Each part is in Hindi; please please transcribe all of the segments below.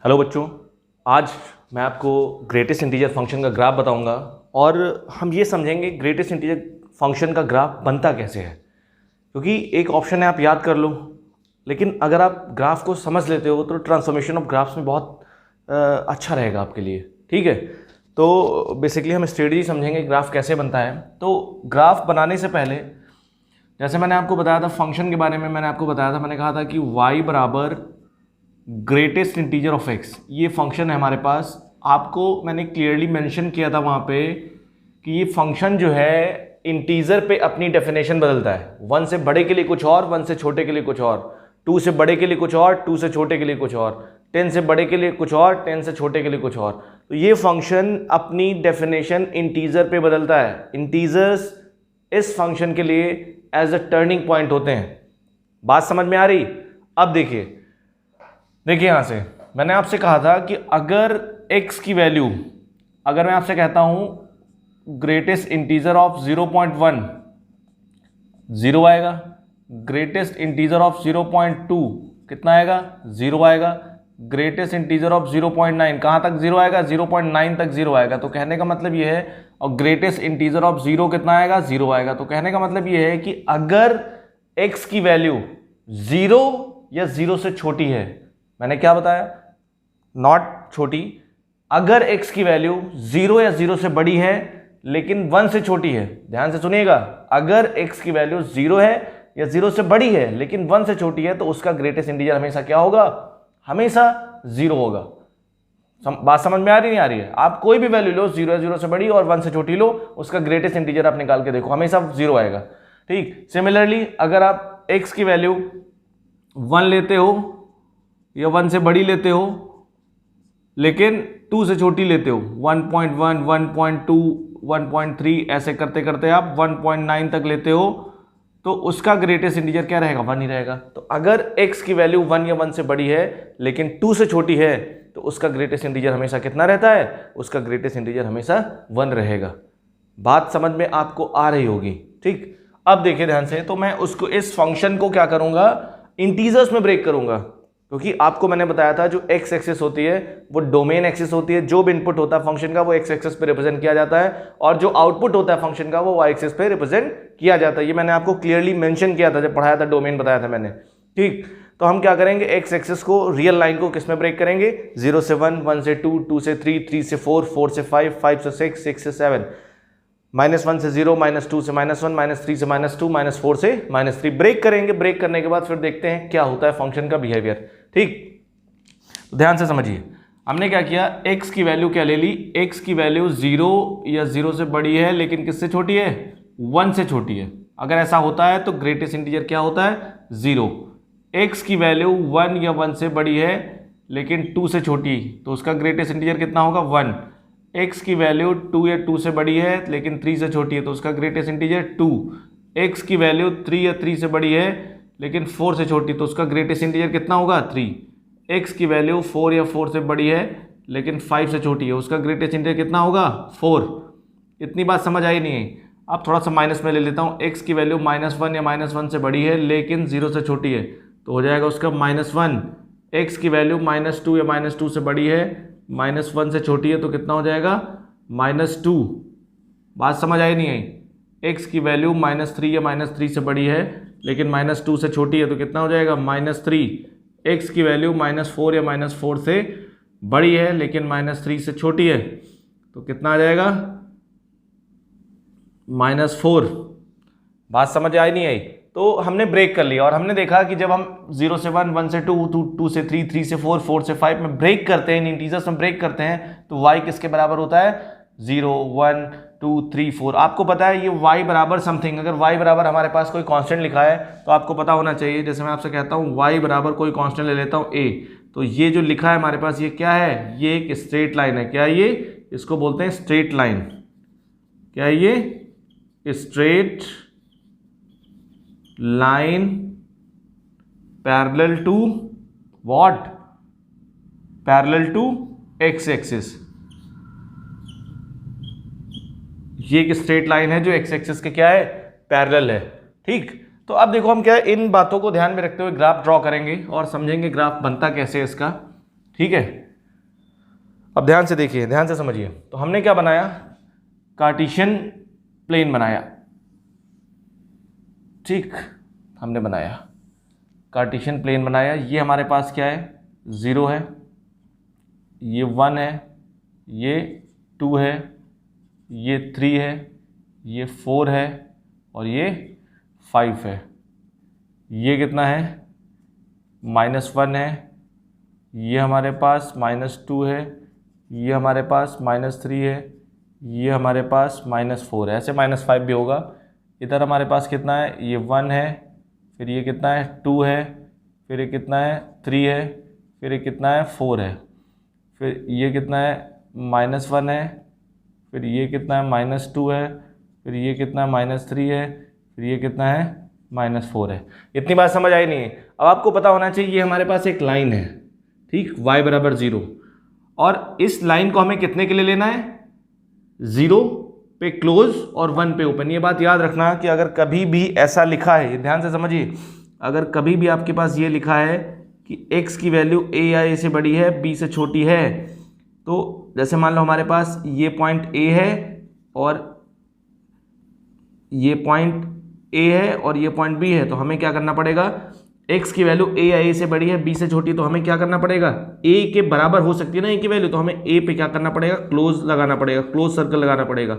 हेलो बच्चों, आज मैं आपको ग्रेटेस्ट इंटीजर फंक्शन का ग्राफ बताऊंगा और हम ये समझेंगे ग्रेटेस्ट इंटीजर फंक्शन का ग्राफ बनता कैसे है। क्योंकि एक ऑप्शन है आप याद कर लो, लेकिन अगर आप ग्राफ को समझ लेते हो तो ट्रांसफॉर्मेशन ऑफ ग्राफ्स में बहुत अच्छा रहेगा आपके लिए। ठीक है, तो बेसिकली हम स्ट्रेटजी समझेंगे ग्राफ कैसे बनता है। तो ग्राफ बनाने से पहले जैसे मैंने आपको बताया था फंक्शन के बारे में, मैंने आपको बताया था, मैंने कहा था कि y बराबर ग्रेटेस्ट इंटीजर ऑफ x, ये फंक्शन है हमारे पास। आपको मैंने क्लियरली मेंशन किया था वहाँ पे कि ये फंक्शन जो है इंटीजर पे अपनी डेफिनेशन बदलता है। 1 से बड़े के लिए कुछ और, 1 से छोटे के लिए कुछ और, 2 से बड़े के लिए कुछ और, 2 से छोटे के लिए कुछ और, 10 से बड़े के लिए कुछ और, 10 से छोटे के लिए कुछ और। तो ये फंक्शन अपनी डेफिनेशन इंटीजर पे बदलता है। इंटीजर्स इस फंक्शन के लिए एज अ टर्निंग पॉइंट होते हैं। बात समझ में आ रही? अब देखिए यहां से मैंने आपसे कहा था कि अगर x की वैल्यू, अगर मैं आपसे कहता हूं ग्रेटेस्ट इंटीजर ऑफ 0.1 0 आएगा, ग्रेटेस्ट इंटीजर ऑफ 0.2 कितना आएगा? 0 आएगा, ग्रेटेस्ट इंटीजर ऑफ 0.9 कहां तक 0 आएगा? 0.9 तक 0 आएगा। तो कहने का मतलब ये है, और ग्रेटेस्ट इंटीजर ऑफ 0 कितना आएगा? 0 आएगा। तो कहने का मतलब ये है कि अगर x की वैल्यू 0 या 0 से छोटी है, मैंने क्या बताया? नॉट छोटी। अगर x की वैल्यू 0 या 0 से बड़ी है लेकिन 1 से छोटी है, ध्यान से सुनिएगा, अगर x की वैल्यू 0 है या 0 से बड़ी है लेकिन 1 से छोटी है तो उसका ग्रेटेस्ट इंटीजर हमेशा क्या होगा? हमेशा 0 होगा। बात समझ में आ रही नहीं आ रही है? आप कोई भी वैल्यू लो, 0 या 0 से बड़ी और 1 से छोटी लो, उसका ग्रेटेस्ट इंटीजर आप निकाल के देखो, हमेशा 0 आएगा। ठीक, सिमिलरली अगर आप x की वैल्यू 1 लेते हो या 1 से बड़ी लेते हो लेकिन 2 से छोटी लेते हो, 1.1, 1.2, 1.3 ऐसे करते करते आप 1.9 तक लेते हो, तो उसका ग्रेटेस्ट इंटीजर क्या रहेगा? 1 ही रहेगा। तो अगर x की वैल्यू 1 या 1 से बड़ी है लेकिन 2 से छोटी है तो उसका ग्रेटेस्ट इंटीजर हमेशा कितना रहता है? उसका ग्रेटेस्ट इंटीजर हमेशा 1 रहेगा। बात समझ में आपको आ रही होगी? ठीक, अब देखिए ध्यान से, तो मैं उसको, इस फंक्शन को क्या करूंगा? इंटीजर्स में ब्रेक करूंगा। क्योंकि आपको मैंने बताया था जो x एक्सिस होती है वो डोमेन एक्सिस होती है। जो भी इनपुट होता है फंक्शन का वो x एक्सिस पे रिप्रेजेंट किया जाता है, और जो आउटपुट होता है फंक्शन का वो y एक्सिस पे रिप्रेजेंट किया जाता है। ये मैंने आपको क्लियरली मेंशन किया था जब पढ़ाया था, डोमेन बताया था मैंने। ठीक, तो हम क्या करेंगे? x एक्सिस को, रियल लाइन को किस में ब्रेक करेंगे? 0 से 1, 1 से 2, 2 से 3, 3 से 4, 4 से 5, 5 से 6, 6 से 7, -1 से 0, -2 से -1, -3 से -2, -4 से -3 ब्रेक करेंगे। ब्रेक करने के बाद फिर देखते हैं क्या होता है फंक्शन का बिहेवियर। ठीक, तो ध्यान से समझिए, हमने क्या किया? x की वैल्यू क्या ले ली? x की वैल्यू 0 या 0 से बड़ी है लेकिन किससे छोटी है? 1 से छोटी है। अगर ऐसा होता है तो ग्रेटेस्ट इंटीजर क्या होता है? 0। x की वैल्यू 1 या 1 से बड़ी है लेकिन 2 से छोटी, तो उसका ग्रेटेस्ट इंटीजर कितना होगा? 1। x की वैल्यू 2 या 2 से बड़ी है लेकिन 3 से छोटी है तो उसका ग्रेटेस्ट इंटीजर 2। x की वैल्यू 3 या 3 से बड़ी है लेकिन 4 से छोटी, तो उसका ग्रेटेस्ट इंटीजर कितना होगा? 3। x की वैल्यू 4 या 4 से बड़ी है लेकिन 5 से छोटी है, उसका ग्रेटेस्ट इंटीजर कितना होगा? 4। इतनी बात समझ आई नहीं है? अब थोड़ा सा माइनस में ले लेता हूँ। x की वैल्यू -1 या -1 से बड़ी है लेकिन 0 से छोटी है तो हो जाएगा उसका -1। x की वैल्यू -2 या -2 से बड़ी है, -1 से छोटी है तो कितना हो जाएगा? -2। बात समझ आई नहीं आई? x की वैल्यू -3 या -3 से बड़ी है लेकिन -2 से छोटी है तो कितना हो जाएगा? -3। x की वैल्यू -4 या -4 से बड़ी है लेकिन -3 से छोटी है तो कितना आ जाएगा? -4। बात समझ आई नहीं आई? तो हमने ब्रेक कर लिया और हमने देखा कि जब हम 0 से 1, 1 से 2, 2 से 3, 3 से 4, 4 से 5 में ब्रेक करते हैं, इन इंटीजर्स में ब्रेक करते हैं, तो y किसके बराबर होता है? 0, 1, 2, 3, 4। आपको पता है ये y बराबर समथिंग, अगर y बराबर हमारे पास कोई कांस्टेंट लिखा है तो आपको पता होना चाहिए। जैसे मैं आपसे कहता हूँ y बराबर कोई कांस्टेंट ले लेता हूँ a, तो ये जो लिखा है हमारे पास ये क्या है? ये एक स्ट्रेट लाइन है। क्या है ये? इसको बोलते हैं स्ट्रेट लाइन। क्या है ये? Straight line parallel to what? Parallel to x axis. ये एक स्ट्रेट लाइन है जो x एक्सिस के क्या है? पैरेलल है। ठीक, तो अब देखो हम क्या इन बातों को ध्यान में रखते हुए ग्राफ ड्रॉ करेंगे और समझेंगे ग्राफ बनता कैसे है इसका। ठीक है, अब ध्यान से देखिए, ध्यान से समझिए। तो हमने क्या बनाया, कार्टेशियन प्लेन बनाया, ठीक, हमने बनाया कार्टेशियन प्लेन बनाया। ये हमारे पास क्या है, 0 है, ये 1 है, ये 2 है, ये 3 है, ये 4 है और ये 5 है। ये कितना है, -1 है, ये हमारे पास -2 है, ये हमारे पास -3 है, ये हमारे पास -4 है। ऐसे -5 भी होगा। इधर हमारे पास कितना है, ये 1 है, फिर ये कितना है, 2 है, फिर ये कितना है, 3 है, फिर ये कितना है, 4 है, फिर ये कितना है, -1 है, फिर ये कितना है, -2 है, फिर ये कितना है, -3 है, फिर ये कितना है, -4 है। इतनी बात समझ आई नहीं है? अब आपको पता होना चाहिए ये हमारे पास एक लाइन है, ठीक, y बराबर 0, और इस लाइन को हमें कितने के लिए लेना है, 0 पे क्लोज और 1 पे ओपन। ये बात याद रखना कि अगर कभी भी ऐसा लिखा है, ध्यान से समझिए, अगर कभी भी आपके पास ये लिखा है कि x की वैल्यू a या a से बड़ी है, b से छोटी है, तो जैसे मान लो हमारे पास ये पॉइंट a है और ये पॉइंट a है और ये पॉइंट b है, तो हमें क्या करना पड़ेगा, x की वैल्यू a या a से बड़ी है, b से छोटी है, तो हमें क्या करना पड़ेगा, a के बराबर हो सकती है ना a की वैल्यू, तो हमें a पे क्या करना पड़ेगा, क्लोज लगाना पड़ेगा, क्लोज सर्कल लगाना पड़ेगा।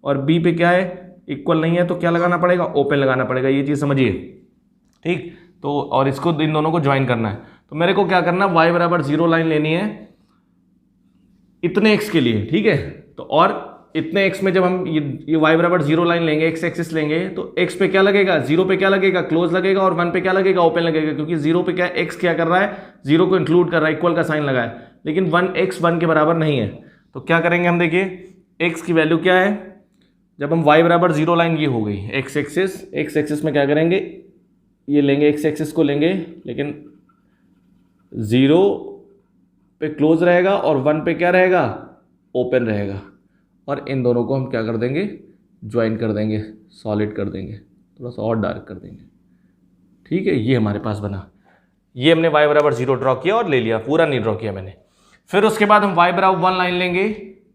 और b पे क्या है, इक्वल नहीं है, तो क्या लगाना पड़ेगा, ओपन लगाना पड़ेगा। ये चीज़ समझिए, ठीक। तो और इसको इन दोनों को ज्वाइन करना है। तो मेरे को क्या करना, y बराबर 0 लाइन लेनी है इतने x के लिए, ठीक है। तो और इतने x में जब हम ये y बराबर 0 लाइन लेंगे, x एक्सिस लेंगे, तो x पे क्या लगेगा, 0 पे क्या लगेगा, क्लोज लगेगा, और 1 पे क्या लगेगा, ओपन लगेगा, क्योंकि 0 पे क्या है, x क्या कर रहा है, 0 को इंक्लूड कर रहा है, इक्वल का साइन लगा है, लेकिन 1x 1 के बराबर नहीं है। तो क्या करेंगे हम, देखिए x की वैल्यू क्या है, जब हम y बराबर 0 लाइन, ये हो गई x एक्सिस में क्या करेंगे, ये लेंगे x एक्सिस को लेंगे, लेकिन 0 पे क्लोज रहेगा और 1 पे क्या रहेगा, ओपन रहेगा, और इन दोनों को हम क्या कर देंगे, ज्वाइन कर देंगे, सॉलिड कर देंगे, थोड़ा सा और डार्क कर देंगे, ठीक है। ये हमारे पास बना, ये हमने y बराबर 0 ड्रॉ किया और ले लिया, पूरा नहीं ड्रॉ किया मैंने। फिर उसके बाद हम y बराबर 1 लाइन लेंगे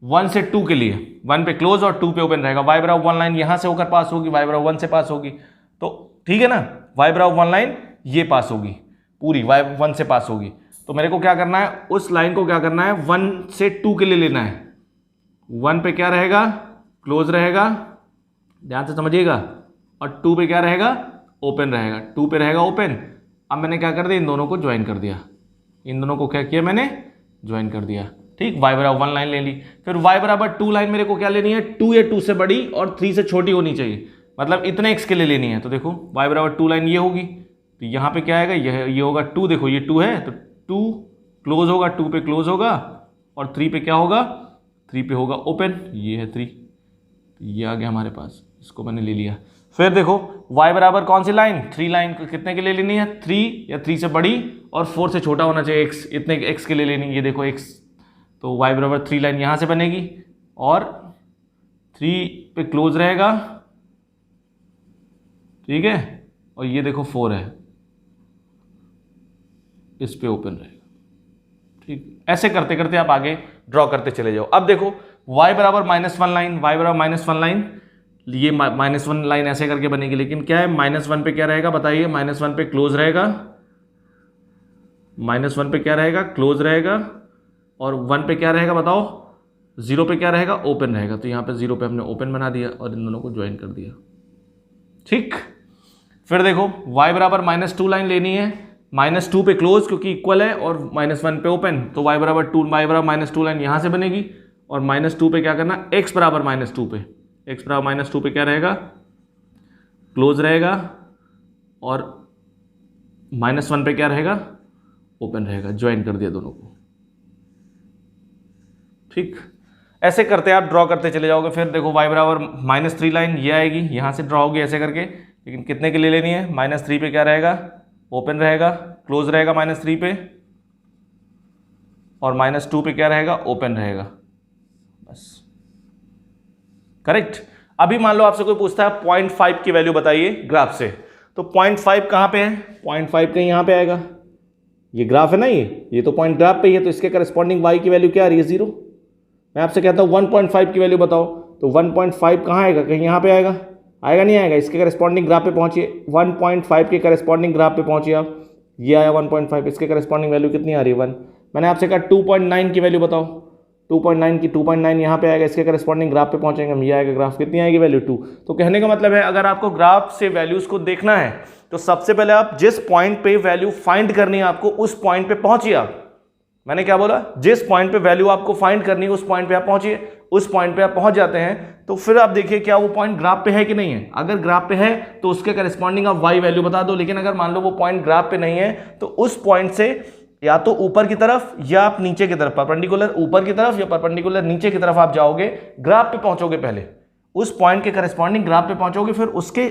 1 से 2 के लिए, 1 पे क्लोज और 2 पे ओपन रहेगा। y बराबर 1 लाइन यहाँ से होकर पास होगी, y बराबर 1 से पास होगी, तो ठीक है ना, y बराबर 1 लाइन ये पास होगी पूरी, y 1 से पास होगी। तो मेरे को क्या करना है, उस लाइन को क्या करना है, 1 से 2 के लिए लेना है। 1 पे क्या रहेगा, क्लोज रहेगा, ध्यान से समझिएगा, और 2 पे क्या रहेगा, ओपन रहेगा, 2 पे रहेगा ओपन। अब मैंने क्या कर दिया, इन दोनों को ज्वाइन कर दिया, इन दोनों को क्या किया मैंने, ज्वाइन कर दिया, ठीक। y बराबर 1 लाइन ले ली। फिर y बराबर 2 लाइन मेरे को क्या लेनी है, 2 या 2 से बड़ी और 3 से छोटी होनी चाहिए, मतलब इतने x के लिए लेनी है। तो देखो y बराबर 2 लाइन ये होगी, तो यहाँ पे क्या आएगा, ये होगा 2, देखो ये 2 है, तो 2 क्लोज होगा, 2 पे क्लोज होगा, और 3 पे क्या होगा, 3 पे होगा ओपन, ये है 3, तो ये आ गया हमारे पास, इसको मैंने ले लिया। फिर देखो y बराबर कौन सी लाइन, 3 लाइन कितने के लिए लेनी है, 3 या 3 से बड़ी और 4 से छोटा होना चाहिए x, इतने x के लिए लेनी है। ये देखो x, तो y बराबर 3 लाइन यहाँ से बनेगी और 3 पे क्लोज रहेगा, ठीक है, और ये देखो 4 है, इस पे ओपन रहेगा, ठीक। ऐसे करते करते आप आगे ड्रॉ करते चले जाओ। अब देखो y बराबर -1 लाइन, y बराबर -1 लाइन, ये -1 लाइन ऐसे करके बनेगी, लेकिन क्या है, -1 पे क्या रहेगा बताइए, -1 पे क्लोज रहेगा, -1 पे क्या रहेगा, क्लोज रहेगा, और 1 पे क्या रहेगा बताओ, 0 पे क्या रहेगा, ओपन रहेगा। तो यहाँ पे 0 पे हमने ओपन बना दिया और इन दोनों को ज्वाइन कर दिया, ठीक। फिर देखो y बराबर -2 लाइन लेनी है, -2 पे क्लोज क्योंकि इक्वल है, और -1 पे ओपन, तो y बराबर -2 लाइन यहाँ से बनेगी, और -2 पे क्या करना, x बराबर -2 पे, x बराबर -2 पे क्या रहेगा, क्लोज रहेगा, और -1 पे क्या रहेगा, ओपन रहेगा, ज्वाइन कर दिया दोनों को, ठीक। ऐसे करते आप ड्रॉ करते चले जाओगे। फिर देखो y बराबर -3 लाइन ये आएगी, यहाँ से ड्रॉ होगी ऐसे करके, लेकिन कितने के लिए लेनी है, -3 पे क्या रहेगा, ओपन रहेगा, क्लोज रहेगा -3 पे, और -2 पे क्या रहेगा, ओपन रहेगा, बस करेक्ट। अभी मान लो आपसे कोई पूछता है 0.5 की वैल्यू बताइए ग्राफ से, तो 0.5 कहाँ पे है, 0.5 कहीं यहाँ पे आएगा, ये ग्राफ है ना, ये तो पॉइंट ग्राफ पे ही है, तो इसके करस्पॉन्डिंग y की वैल्यू क्या आ रही है, 0। मैं आपसे कहता हूँ 1.5 की वैल्यू बताओ, तो 1.5 कहाँ आएगा, कहीं यहाँ पे आएगा, आएगा नहीं आएगा, इसके करस्पॉन्डिंग ग्राफ पे पहुँचिए, 1.5 के करस्पॉन्डिंग ग्राफ पे पहुँचिए आप, ये आया 1.5, इसके करस्पॉन्डिंग वैल्यू कितनी आ रही है 1। मैंने आपसे कहा 2.9 की वैल्यू बताओ, 2.9 की 2.9 यहाँ पे आएगा, इसके करस्पॉन्डिंग ग्राफ पे पहुँचेंगे हम, ये आएगा ग्राफ, कितनी आएगी वैल्यू 2। तो कहने का मतलब है अगर आपको ग्राफ से वैल्यूज़ को देखना है तो सबसे पहले आप जिस पॉइंट पे वैल्यू फाइंड करनी है आपको, उस पॉइंट पे पहुंचिए आप। मैंने क्या बोला, जिस पॉइंट पे वैल्यू आपको फाइंड करनी है उस पॉइंट पे आप पहुंचिए। उस पॉइंट पे आप पहुंच जाते हैं तो फिर आप देखिए क्या वो पॉइंट ग्राफ पे है कि नहीं है। अगर ग्राफ पे है तो उसके करस्पॉन्डिंग आप y वैल्यू बता दो, लेकिन अगर मान लो वो पॉइंट ग्राफ पे नहीं है तो उस पॉइंट से या तो ऊपर की तरफ या आप नीचे की तरफ, परपेंडिकुलर ऊपर की तरफ या परपेंडिकुलर नीचे की तरफ आप जाओगे, ग्राफ पे पहुंचोगे, पहले उस पॉइंट के करस्पॉन्डिंग ग्राफ पे पहुंचोगे, फिर उसके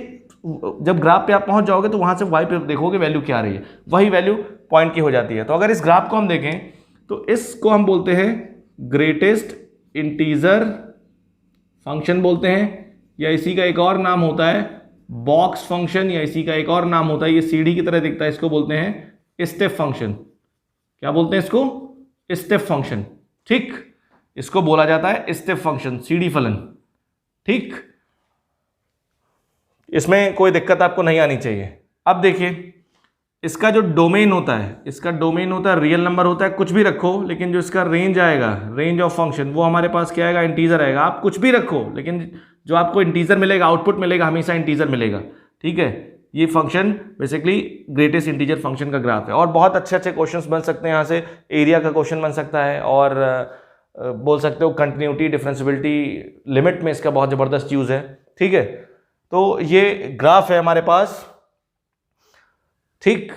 जब ग्राफ पे आप पहुंच जाओगे तो वहां से y पे देखोगे वैल्यू क्या आ रही है, वही वैल्यू पॉइंट की हो जाती है। तो अगर इस ग्राफ को हम देखें तो इसको हम बोलते हैं ग्रेटेस्ट इंटीजर फंक्शन बोलते हैं, या इसी का एक और नाम होता है बॉक्स फंक्शन, या इसी का एक और नाम होता है, ये सीढ़ी की तरह दिखता है, इसको बोलते हैं स्टेप फंक्शन। क्या बोलते हैं इसको, स्टेप फंक्शन। ठीक, इसको बोला जाता है स्टेप फंक्शन, सीढ़ी फलन। ठीक, इसमें कोई दिक्कत आपको नहीं आनी चाहिए। अब देखिए इसका जो डोमेन होता है, इसका डोमेन होता है रियल नंबर होता है, कुछ भी रखो, लेकिन जो इसका रेंज आएगा, रेंज ऑफ फंक्शन, वो हमारे पास क्या आएगा, इंटीजर आएगा। आप कुछ भी रखो लेकिन जो आपको इंटीजर मिलेगा, आउटपुट मिलेगा, हमेशा इंटीजर मिलेगा। ठीक है, ये function basically greatest integer function का ग्राफ है। और बहुत अच्छे अच्छे क्वेश्चंस बन सकते हैं यहाँ से, एरिया का क्वेश्चन बन सकता है, और बोल सकते हो कंटिन्यूटी, डिफरेंशिएबिलिटी, लिमिट में इसका बहुत ज़बरदस्त यूज़ है। ठीक है, तो ये ग्राफ है हमारे पास। ठीक,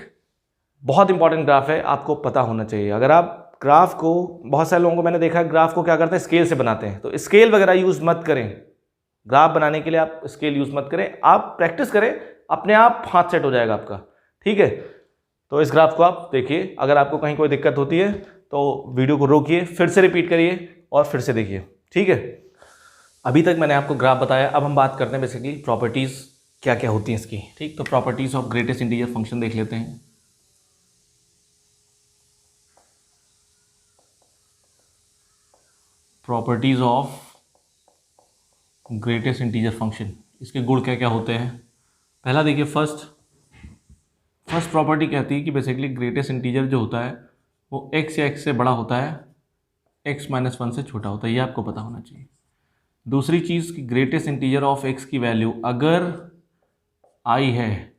बहुत इंपॉर्टेंट ग्राफ है, आपको पता होना चाहिए। अगर आप ग्राफ को, बहुत सारे लोगों को मैंने देखा है ग्राफ को क्या करते हैं, स्केल से बनाते हैं, तो स्केल वगैरह यूज़ मत करें ग्राफ बनाने के लिए, आप स्केल यूज़ मत करें, आप प्रैक्टिस करें, अपने आप हाथ सेट हो जाएगा आपका। ठीक है, तो इस ग्राफ को आप देखिए, अगर आपको कहीं कोई दिक्कत होती है तो वीडियो को रोकिए, फिर से रिपीट करिए और फिर से देखिए। ठीक है, अभी तक मैंने आपको ग्राफ बताया, अब हम बात करते हैं बेसिकली प्रॉपर्टीज़ क्या क्या होती हैं इसकी। ठीक, तो properties of greatest integer function देख लेते हैं। Properties of greatest integer function, इसके गुण क्या क्या होते हैं। पहला देखिए, फर्स्ट प्रॉपर्टी कहती है कि बेसिकली ग्रेटेस्ट इंटीजर जो होता है वो x या x से बड़ा होता है, x-1 से छोटा होता है, ये आपको पता होना चाहिए। दूसरी चीज़ कि ग्रेटेस्ट इंटीजर ऑफ x की वैल्यू अगर i है,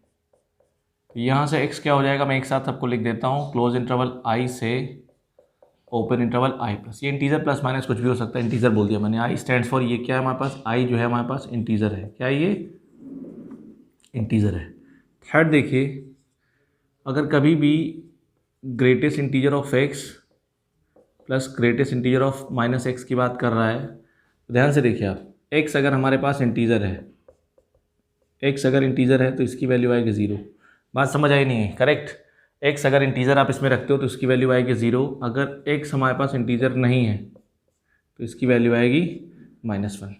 तो यहाँ से x क्या हो जाएगा, मैं एक साथ सबको लिख देता हूँ, क्लोज इंटरवल i से ओपन इंटरवल i प्लस, ये इंटीजर प्लस माइनस कुछ भी हो सकता है, इंटीजर बोल दिया मैंने। i स्टैंड्स फॉर, ये क्या है हमारे पास, i जो है हमारे पास इंटीजर है, क्या है ये, इंटीजर है। थर्ड देखिए, अगर कभी भी greatest integer of x plus greatest integer of -x की बात कर रहा है, ध्यान से देखिए आप, x अगर हमारे पास इंटीजर है, x अगर इंटीजर है तो इसकी वैल्यू आएगी 0। बात समझ आई नहीं है, करेक्ट। x अगर इंटीजर आप इसमें रखते हो तो इसकी वैल्यू आएगी 0। अगर x हमारे पास इंटीजर नहीं है तो इसकी वैल्यू आएगी -1।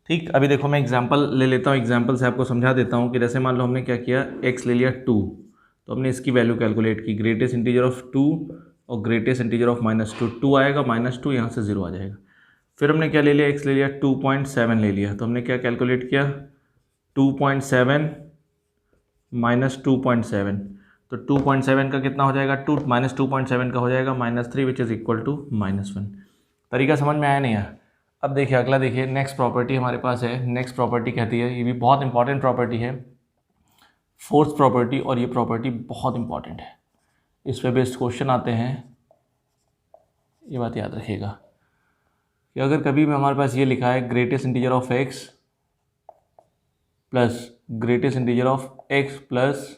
ठीक, अभी देखो मैं एग्जांपल ले लेता हूँ, एग्जांपल से आपको समझा देता हूँ कि जैसे मान लो हमने क्या किया, x ले लिया 2, तो हमने इसकी वैल्यू कैलकुलेट की, ग्रेटेस्ट इंटीजर ऑफ 2 और ग्रेटेस्ट इंटीजर ऑफ -2, 2 आएगा, -2 यहाँ से 0 आ जाएगा। फिर हमने क्या ले लिया, x ले लिया 2.7 ले लिया, तो हमने क्या कैलकुलेट किया, 2.7 -2.7, तो 2.7 का कितना हो जाएगा, -2.7 का हो जाएगा -3 विच इज़ इक्वल टू -1। तरीका समझ में आया नहीं है। अब देखिए अगला, देखिए नेक्स्ट प्रॉपर्टी हमारे पास है। नेक्स्ट प्रॉपर्टी कहती है, ये भी बहुत इंपॉर्टेंट प्रॉपर्टी है, फोर्थ प्रॉपर्टी, और ये प्रॉपर्टी बहुत इंपॉर्टेंट है, इस पे बेस्ड क्वेश्चन आते हैं, ये बात याद रखिएगा कि अगर कभी भी हमारे पास ये लिखा है greatest integer of x plus greatest integer of x plus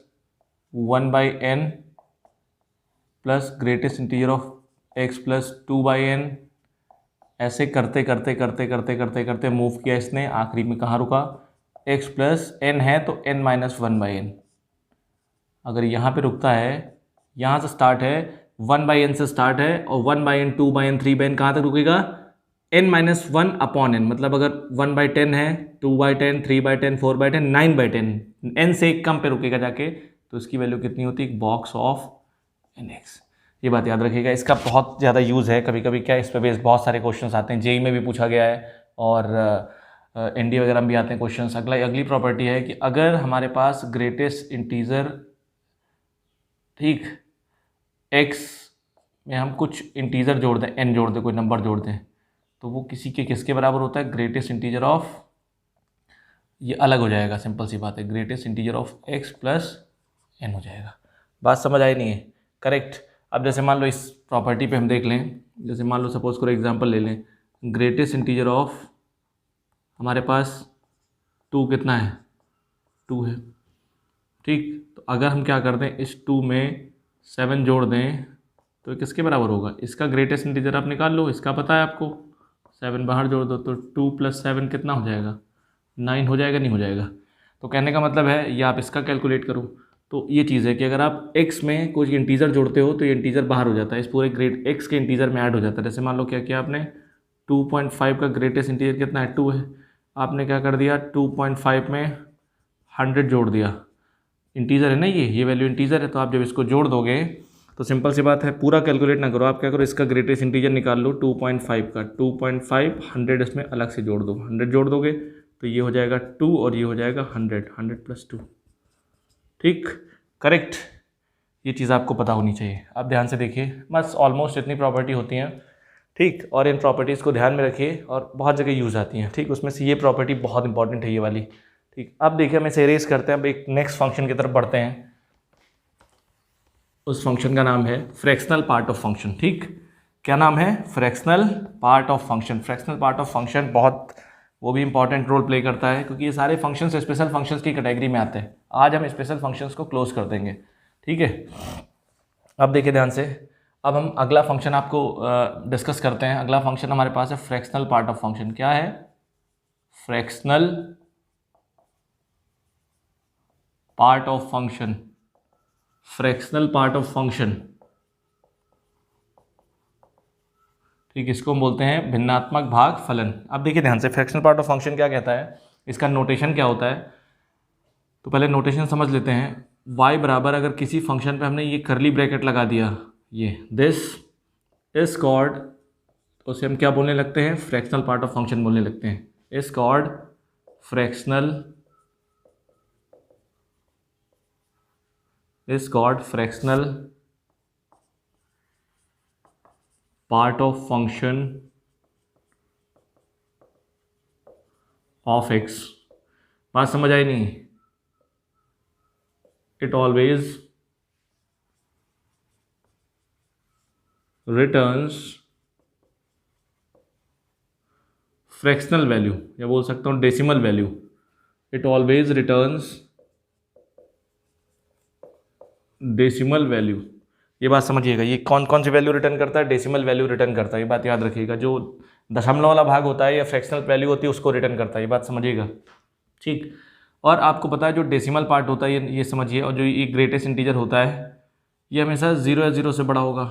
1/n plus greatest integer of x plus 2/n, ऐसे करते करते करते करते करते करते मूव किया इसने, आखिरी में कहाँ रुका, x प्लस n है तो n-1/n। अगर यहाँ पे रुकता है, यहाँ से स्टार्ट है, 1/n से स्टार्ट है, और 1/n 2/n 3/n कहाँ तक रुकेगा, n-1/n, मतलब अगर 1/10 है, 2/10 3/10 4/10 9/10, n से एक कम पे रुकेगा जाके, तो इसकी वैल्यू कितनी होती है, बॉक्स ऑफ nx। ये बात याद रखिएगा, इसका बहुत ज़्यादा यूज़ है। कभी कभी क्या इस पे बेस्ड बहुत सारे क्वेश्चंस आते हैं, जेई में भी पूछा गया है और एनडीए वगैरह में भी आते हैं क्वेश्चंस। अगली प्रॉपर्टी है कि अगर हमारे पास ग्रेटेस्ट इंटीजर, ठीक, एक्स में हम कुछ इंटीजर जोड़ दें, एन जोड़ दें, कोई नंबर जोड़ दें, तो वो किसके बराबर होता है? ग्रेटेस्ट इंटीजर ऑफ, ये अलग हो जाएगा, सिंपल सी बात है, greatest integer of x plus n हो जाएगा। बात समझ आई नहीं है? करेक्ट। अब जैसे मान लो इस प्रॉपर्टी पे हम देख लें, जैसे मान लो सपोज करो एग्जांपल ले लें, ग्रेटेस्ट इंटीजर ऑफ हमारे पास 2 कितना है? 2 है, ठीक। तो अगर हम क्या कर दें, इस 2 में 7 जोड़ दें तो किसके बराबर होगा? इसका ग्रेटेस्ट इंटीजर आप निकाल लो, इसका पता है आपको, 7 बाहर जोड़ दो तो 2 + 7 कितना हो जाएगा? 9 हो जाएगा, नहीं हो जाएगा? तो कहने का मतलब है या आप इसका कैलकुलेट करो। तो ये चीज़ है कि अगर आप x में कोई इंटीजर जोड़ते हो तो ये इंटीजर बाहर हो जाता है, इस पूरे ग्रेट x के इंटीजर में ऐड हो जाता है। जैसे मान लो क्या किया आपने, 2.5 का ग्रेटेस्ट इंटीजर कितना है? 2 है। आपने क्या कर दिया, 2.5 में 100 जोड़ दिया, इंटीजर है ना, ये वैल्यू इंटीजर है। तो आप जब इसको जोड़ दोगे तो सिंपल सी बात है, पूरा कैलकुलेट ना करो, आप क्या करो, इसका ग्रेटेस्ट इंटीजर निकाल लो 2.5 का, 2.5 100 इसमें अलग से जोड़ दो, 100 जोड़ दोगे तो ये हो जाएगा 2 और ये हो जाएगा 100, 100 + 2, ठीक, करेक्ट। ये चीज़ आपको पता होनी चाहिए। आप ध्यान से देखिए, बस ऑलमोस्ट इतनी प्रॉपर्टी होती हैं, ठीक, और इन प्रॉपर्टीज़ को ध्यान में रखिए और बहुत जगह यूज़ आती हैं, ठीक। उसमें से ये प्रॉपर्टी बहुत इंपॉर्टेंट है, ये वाली, ठीक। अब देखिए हम इसे इरेज करते हैं, अब एक नेक्स्ट फंक्शन की तरफ बढ़ते हैं। उस फंक्शन का नाम है फ्रैक्शनल पार्ट ऑफ फंक्शन, ठीक। क्या नाम है? Fractional part of function. Fractional part of function बहुत वो भी इंपॉर्टेंट रोल प्ले करता है, क्योंकि ये सारे फंक्शंस स्पेशल फंक्शंस की कैटेगरी में आते हैं। आज हम स्पेशल फंक्शंस को क्लोज कर देंगे, ठीक है। अब देखिए ध्यान से, अब हम अगला फंक्शन आपको डिस्कस करते हैं। अगला फंक्शन हमारे पास है फ्रैक्शनल पार्ट ऑफ फंक्शन। क्या है? Fractional part of function. Fractional part of function, ठीक, इसको हम बोलते हैं भिन्नात्मक भाग फलन। अब देखिए ध्यान से, फ्रैक्शनल पार्ट ऑफ फंक्शन क्या कहता है, इसका नोटेशन क्या होता है, तो पहले नोटेशन समझ लेते हैं। y बराबर, अगर किसी फंक्शन पे हमने ये करली ब्रैकेट लगा दिया, ये दिस इज कॉल्ड, तो उसे हम क्या बोलने लगते हैं? फ्रैक्शनल पार्ट ऑफ फंक्शन बोलने लगते हैं। Is called fractional, is called fractional part of function of x। बात समझ आई नहीं? it always returns fractional value, या बोल सकता हूँ decimal value. it always returns decimal value. ये बात समझिएगा, ये कौन कौन सी वैल्यू रिटर्न करता है? डेसिमल वैल्यू रिटर्न करता है, ये बात याद रखिएगा। जो दशमलव वाला भाग होता है या फ्रैक्शनल वैल्यू होती है उसको रिटर्न करता है, ये बात समझिएगा, ठीक। और आपको पता है जो डेसिमल पार्ट होता है, ये समझिए, और जो ये ग्रेटेस्ट इंटीजर होता है ये हमेशा 0 या 0 से बड़ा होगा,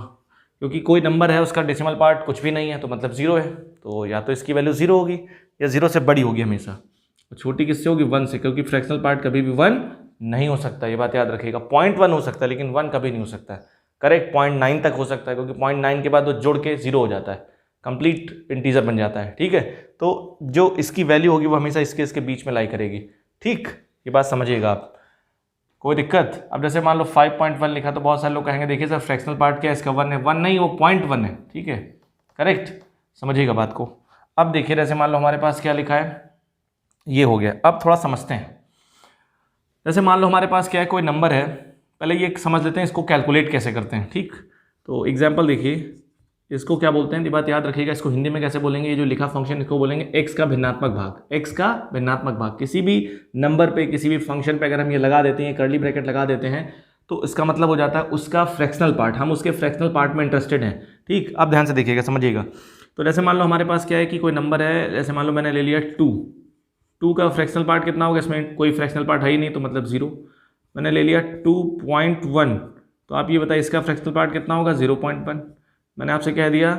क्योंकि कोई नंबर है उसका डेसिमल पार्ट कुछ भी नहीं है तो मतलब 0 है, तो या तो इसकी वैल्यू 0 होगी या 0 से बड़ी होगी हमेशा। छोटी किससे होगी? 1 से, क्योंकि फ्रैक्शनल पार्ट कभी भी 1 नहीं हो सकता, ये बात याद रखिएगा। 0.1 हो सकता है लेकिन 1 कभी नहीं हो सकता है, करेक्ट। 0.9 तक हो सकता है, क्योंकि 0.9 के बाद वो जुड़ के 0 हो जाता है, कंप्लीट इंटीजर बन जाता है, ठीक है। तो जो इसकी वैल्यू होगी वो हमेशा इसके बीच में लाई करेगी, ठीक। ये बात समझिएगा आप, कोई दिक्कत? अब जैसे मान लो 5.1 लिखा तो बहुत सारे लोग कहेंगे देखिए सर फ्रैक्शनल पार्ट क्या है इसका? 1 है। 1 नहीं, वो 0.1 है, ठीक है, करेक्ट। समझिएगा बात को। अब देखिए जैसे मान लो हमारे पास क्या लिखा है, ये हो गया। अब थोड़ा समझते हैं। जैसे मान लो हमारे पास क्या है, कोई नंबर है, पहले ये समझ लेते हैं इसको कैलकुलेट कैसे करते हैं, ठीक। तो एग्जाम्पल देखिए, इसको क्या बोलते हैं, ये बात याद रखिएगा, इसको हिंदी में कैसे बोलेंगे? ये जो लिखा फंक्शन इसको बोलेंगे x का भिन्नात्मक भाग। x का भिन्नात्मक भाग, किसी भी नंबर पे, किसी भी फंक्शन पे अगर हम ये लगा देते हैं, कर्ली ब्रैकेट लगा देते हैं, तो इसका मतलब हो जाता है उसका फ्रैक्शनल पार्ट, हम उसके फ्रैक्शनल पार्ट में इंटरेस्टेड हैं, ठीक। अब ध्यान से देखिएगा, समझिएगा। तो जैसे मान लो हमारे पास क्या है कि कोई नंबर है, जैसे मान लो मैंने ले लिया 2 का फ्रैक्शनल पार्ट कितना होगा? इसमें कोई फ्रैक्शनल पार्ट है ही नहीं तो मतलब 0। मैंने ले लिया 2.1, तो आप ये बताइए इसका फ्रैक्शनल पार्ट कितना होगा? 0.1। मैंने आपसे कह दिया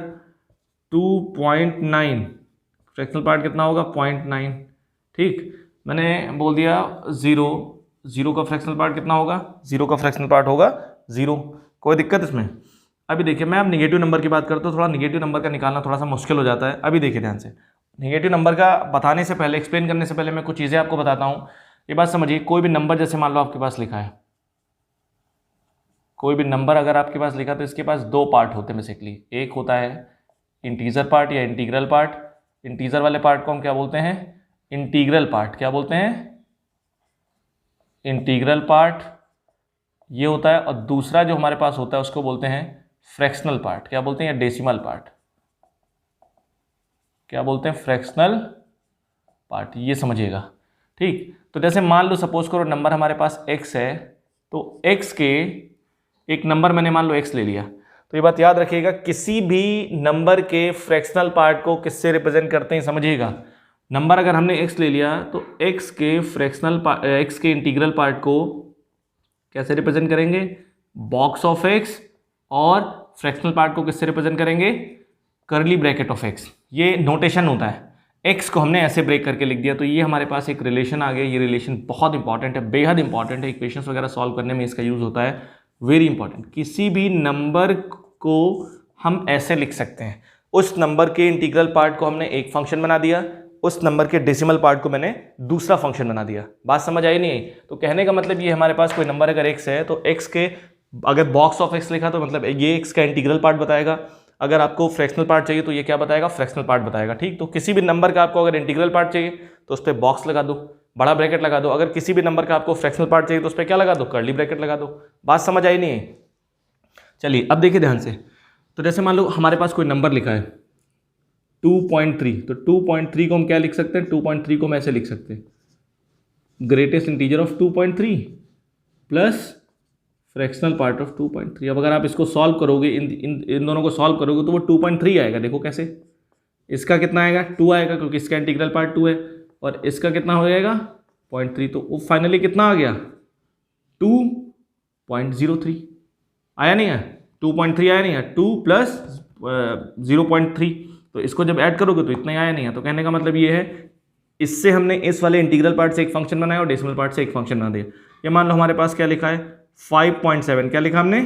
2.9, फ्रैक्शनल पार्ट कितना होगा? 0.9, ठीक। मैंने बोल दिया 0 का फ्रैक्शनल पार्ट कितना होगा? 0 का फ्रैक्शनल पार्ट होगा 0। कोई दिक्कत इसमें? अभी देखिए मैं अब निगेटिव नंबर की बात करता हूँ, थोड़ा निगेटिव नंबर का निकालना थोड़ा सा मुश्किल हो जाता है। अभी देखिए ध्यान से, निगेटिव नंबर का बताने से पहले, एक्सप्लेन करने से पहले मैं कुछ चीज़ें आपको बताता हूँ। ये बात समझिए, कोई भी नंबर जैसे मान लो आपके पास लिखा है, कोई भी नंबर अगर आपके पास लिखा तो इसके पास दो पार्ट होते हैं बेसिकली। एक होता है इंटीजर पार्ट या इंटीग्रल पार्ट। इंटीजर वाले पार्ट को हम क्या बोलते हैं? Integral part. क्या बोलते हैं? इंटीग्रल पार्ट ये होता है। और दूसरा जो हमारे पास होता है उसको बोलते हैं फ्रैक्शनल पार्ट। क्या बोलते हैं? या डेसिमल पार्ट। क्या बोलते हैं? Fractional part. ये समझिएगा, ठीक। तो जैसे मान लो सपोज करो नंबर हमारे पास x है, तो x के एक नंबर मैंने मान लो x ले लिया, तो ये बात याद रखिएगा, किसी भी नंबर के फ्रैक्शनल पार्ट को किससे रिप्रेजेंट करते हैं समझिएगा। नंबर अगर हमने x ले लिया तो x के फ्रैक्शनल x के इंटीग्रल पार्ट को कैसे रिप्रेजेंट करेंगे? Box of x। और फ्रैक्शनल पार्ट को किससे रिप्रेजेंट करेंगे? Curly bracket of x। ये नोटेशन होता है। x को हमने ऐसे ब्रेक करके लिख दिया, तो ये हमारे पास एक रिलेशन आ गया। ये रिलेशन बहुत इंपॉर्टेंट है, बेहद इंपॉर्टेंट है। इक्वेशंस वगैरह सॉल्व करने में इसका यूज होता है, वेरी इंपॉर्टेंट। किसी भी नंबर को हम ऐसे लिख सकते हैं, उस नंबर के इंटीग्रल पार्ट को हमने एक फंक्शन बना दिया, उस नंबर के डेसिमल पार्ट को मैंने दूसरा फंक्शन बना दिया। बात समझ आई नहीं आई? तो कहने का मतलब ये हमारे पास कोई नंबर अगर x है तो x के अगर बॉक्स ऑफ x लिखा तो मतलब ये x का इंटीग्रल पार्ट बताएगा। अगर आपको फ्रैक्शनल पार्ट चाहिए तो ये क्या बताएगा? फ्रैक्शनल पार्ट बताएगा, ठीक। तो किसी भी नंबर का आपको अगर इंटीग्रल पार्ट चाहिए तो उस पर बॉक्स लगा दो, बड़ा ब्रैकेट लगा दो। अगर किसी भी नंबर का आपको फ्रैक्शनल पार्ट चाहिए तो उस पर क्या लगा दो? कर्ली ब्रैकेट लगा दो। बात समझ आई नहीं है? चलिए अब देखिए ध्यान से। तो जैसे मान लो हमारे पास कोई नंबर लिखा है 2.3, तो 2.3 को हम क्या लिख सकते हैं? 2.3 को हम ऐसे लिख सकते हैं, greatest integer of 2.3 plus fractional part of 2.3। अब अगर आप इसको सॉल्व करोगे, इन दोनों को सॉल्व करोगे तो वो 2.3 आएगा। देखो कैसे, इसका कितना आएगा? 2 आएगा, क्योंकि इसका इंटीग्रल पार्ट 2 है। और इसका कितना हो जाएगा? 0.3। तो वो फाइनली कितना आ गया? 2.03 आया नहीं है? 2.3 आया नहीं है? 2 प्लस 0.3, तो इसको जब ऐड करोगे तो इतना ही आया नहीं है। तो कहने का मतलब ये है, इससे हमने इस वाले इंटीग्रल पार्ट से एक फंक्शन बनाया और डेसिमल पार्ट से एक फंक्शन बना दिया। ये मान लो हमारे पास क्या लिखा है? 5.7। क्या लिखा हमने?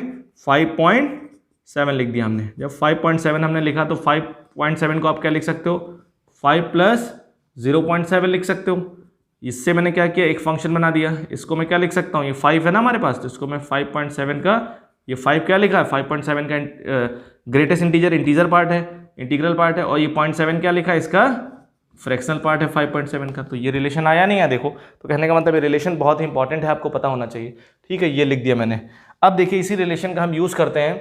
5.7 लिख दिया हमने। जब 5.7 हमने लिखा तो 5.7 को आप क्या लिख सकते हो? 5 प्लस 0.7 लिख सकते हो। इससे मैंने क्या किया? एक फंक्शन बना दिया। इसको मैं क्या लिख सकता हूँ? ये 5 है ना हमारे पास, तो इसको मैं 5.7 का, ये 5 क्या लिखा है? 5.7 का ग्रेटेस्ट इंटीजर इंटीजर पार्ट है, इंटीग्रल पार्ट है। और ये 0.7 क्या लिखा है? इसका फ्रैक्शनल पार्ट है 5.7 का। तो ये रिलेशन आया नहीं है? देखो, तो कहने का मतलब ये रिलेशन बहुत ही इंपॉर्टेंट है, आपको पता होना चाहिए, ठीक है। ये लिख दिया मैंने। अब देखिए इसी रिलेशन का हम यूज़ करते हैं,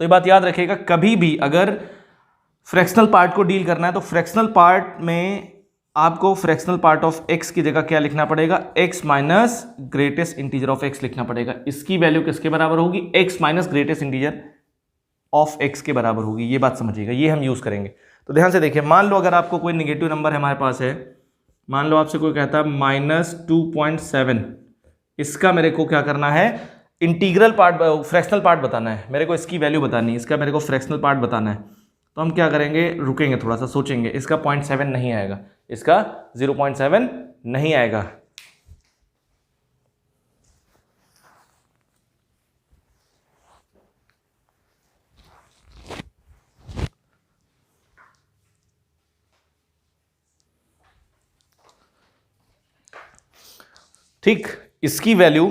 तो ये बात याद रखिएगा, कभी भी अगर फ्रैक्शनल पार्ट को डील करना है तो फ्रैक्शनल पार्ट में आपको फ्रैक्शनल पार्ट ऑफ x की जगह क्या लिखना पड़ेगा? x minus greatest integer of x लिखना पड़ेगा। इसकी वैल्यू किसके बराबर होगी? x minus greatest integer of x के बराबर होगी। ये बात समझिएगा, ये हम यूज़ करेंगे। तो ध्यान से देखिए, मान लो अगर आपको कोई निगेटिव नंबर हमारे पास है, मान लो आपसे कोई कहता है -2.7, इसका मेरे को क्या करना है? इंटीग्रल पार्ट, फ्रैक्शनल पार्ट बताना है मेरे को, इसकी वैल्यू बतानी है, इसका मेरे को फ्रैक्शनल पार्ट बताना है। तो हम क्या करेंगे? रुकेंगे, थोड़ा सा सोचेंगे। इसका 0.7 नहीं आएगा, इसका 0.7 नहीं आएगा। ठीक, इसकी वैल्यू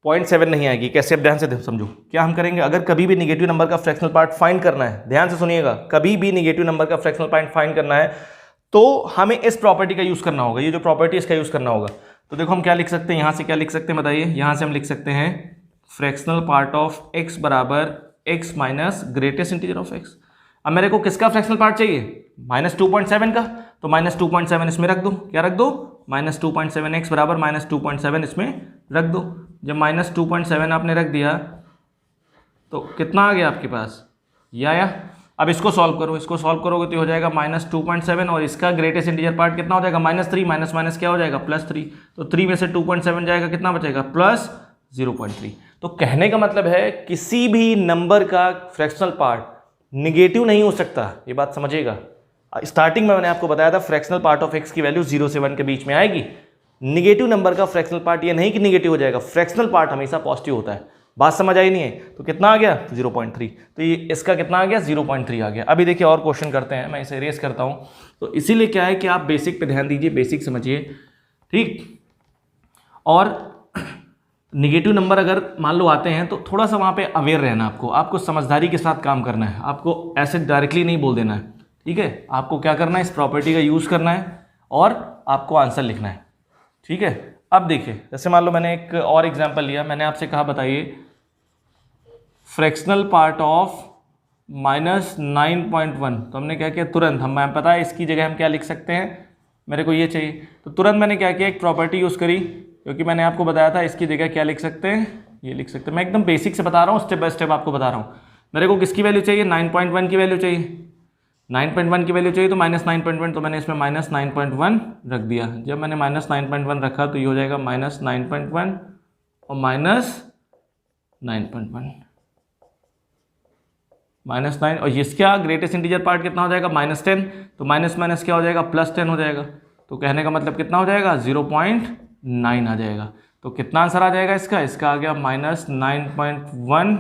0.7 नहीं आएगी। कैसे? अब ध्यान से समझो। क्या हम करेंगे? अगर कभी भी निगेटिव नंबर का फ्रैक्शनल पार्ट फाइंड करना है, ध्यान से सुनिएगा, कभी भी निगेटिव नंबर का फ्रैक्शनल पार्ट फाइंड करना है तो हमें इस प्रॉपर्टी का यूज करना होगा। ये जो प्रॉपर्टी इसका यूज करना होगा। तो देखो हम क्या लिख सकते हैं, यहां से क्या लिख सकते हैं बताइए? यहां से हम लिख सकते हैं फ्रैक्शनल पार्ट ऑफ x बराबर x minus greatest integer of x। अब मेरे को किसका फ्रैक्शनल पार्ट चाहिए? -2.7 का, तो -2.7 इसमें रख दो। क्या रख दो? -2.7 x बराबर -2.7 इसमें रख दो। जब -2.7 आपने रख दिया तो कितना आ गया आपके पास? ये आया। अब इसको सॉल्व करो, इसको सॉल्व करोगे तो हो जाएगा -2.7 और इसका ग्रेटेस्ट इंटीजर पार्ट कितना हो जाएगा? -3, माइनस माइनस क्या हो जाएगा? +3। तो 3 में से 2.7 जाएगा, कितना बचेगा? +0.3। तो कहने का मतलब है किसी भी नंबर का फ्रैक्शनल पार्ट निगेटिव नहीं हो सकता। ये बात समझिएगा। स्टार्टिंग में मैंने आपको बताया था फ्रैक्शनल पार्ट ऑफ x की वैल्यू 0 से 1 के बीच में आएगी। निगेटिव नंबर का फ्रैक्शनल पार्ट ये नहीं कि निगेटिव हो जाएगा, फ्रैक्शनल पार्ट हमेशा पॉजिटिव होता है। बात समझ आई नहीं है तो कितना आ गया 0.3, तो ये इसका कितना आ गया 0.3 आ गया। अभी देखिए और क्वेश्चन करते हैं, मैं इसे रेस करता हूँ। तो इसीलिए क्या है कि आप बेसिक पे ध्यान दीजिए, बेसिक समझिए, ठीक। और निगेटिव नंबर अगर मान लो आते हैं तो थोड़ा सा वहाँ पे अवेयर रहना, आपको समझदारी के साथ काम करना है, आपको ऐसे डायरेक्टली नहीं बोल देना है, ठीक है। आपको क्या करना है, इस प्रॉपर्टी का यूज़ करना है और आपको आंसर लिखना है, ठीक है। अब देखिए जैसे मान लो मैंने एक और एग्जांपल लिया, मैंने आपसे कहा बताइए फ्रैक्शनल पार्ट ऑफ -9.1, तो हमने क्या किया तुरंत, हमें पता है इसकी जगह हम क्या लिख सकते हैं, मेरे को ये चाहिए, तो तुरंत मैंने क्या किया, एक प्रॉपर्टी यूज़ करी, क्योंकि मैंने आपको बताया था इसकी जगह क्या लिख सकते हैं, ये लिख सकते हैं। मैं एकदम बेसिक से बता रहा हूँ, स्टेप बाय स्टेप आपको बता रहा हूँ। मेरे को किसकी वैल्यू चाहिए, 9.1 की वैल्यू चाहिए, 9.1 की वैल्यू चाहिए, तो -9.1, तो मैंने इसमें -9.1 रख दिया। जब मैंने -9.1 रखा तो ये हो जाएगा -9.1 और -9.1 -9, और इसका ग्रेटेस्ट इंटीजर पार्ट कितना हो जाएगा -10, तो माइनस माइनस क्या हो जाएगा +10 हो जाएगा, तो कहने का मतलब कितना हो जाएगा 0.9 आ जाएगा। तो कितना आंसर आ जाएगा इसका आ गया -9.1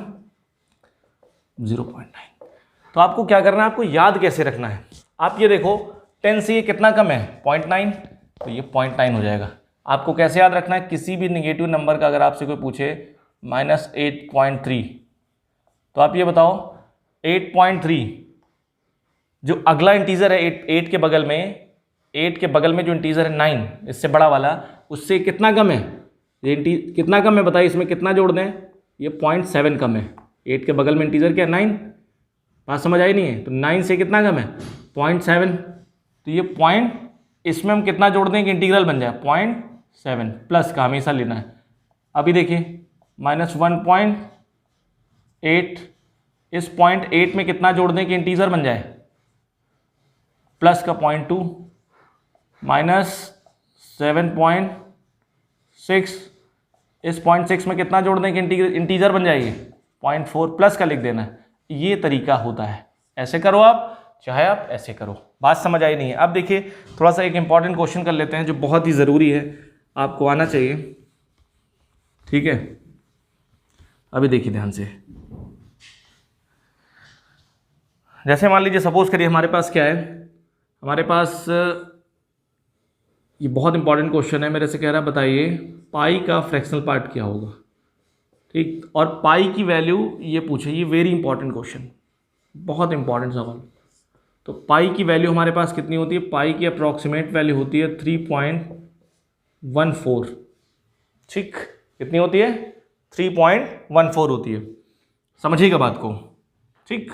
0.9। तो आपको क्या करना है, आपको याद कैसे रखना है, आप ये देखो 10 से ये कितना कम है 0.9, तो ये 0.9 हो जाएगा। आपको कैसे याद रखना है, किसी भी निगेटिव नंबर का अगर आपसे कोई पूछे -8.3, तो आप ये बताओ 8.3 जो अगला इंटीजर है 8 के बगल में, 8 के बगल में जो इंटीजर है 9, इससे बड़ा वाला, उससे कितना कम है, ये कितना कम है बताइए, इसमें कितना जोड़ दें, ये 0.7 कम है। 8 के बगल में इंटीजर क्या 9, बात समझ आई नहीं है, तो 9 से कितना कम है 0.7, तो ये पॉइंट, इसमें हम कितना जोड़ दें कि इंटीग्रल बन जाए 0.7, प्लस का हमेशा लेना है। अभी देखिए -1.8, इस 0.8 में कितना जोड़ दें कि इंटीजर बन जाए, प्लस का 0.2, -7.6, इस 0.6 में कितना जोड़ दें कि इंटीजर बन जाएगी 0.4, प्लस का लिख देना है। ये तरीका होता है, ऐसे करो आप, चाहे आप ऐसे करो। बात समझ आई नहीं है। अब देखिए थोड़ा सा एक इंपॉर्टेंट क्वेश्चन कर लेते हैं जो बहुत ही ज़रूरी है, आपको आना चाहिए, ठीक है। अभी देखिए ध्यान से, जैसे मान लीजिए सपोज करिए हमारे पास क्या है, हमारे पास ये बहुत इंपॉर्टेंट क्वेश्चन है, मेरे से कह रहा है बताइए पाई का फ्रैक्शनल पार्ट क्या होगा, ठीक। और पाई की वैल्यू ये पूछे, ये वेरी इंपॉर्टेंट क्वेश्चन, बहुत इंपॉर्टेंट सवाल। तो पाई की वैल्यू हमारे पास कितनी होती है, पाई की अप्रॉक्सीमेट वैल्यू होती है 3.14, ठीक। कितनी होती है 3.14 होती है, समझिएगा बात को, ठीक।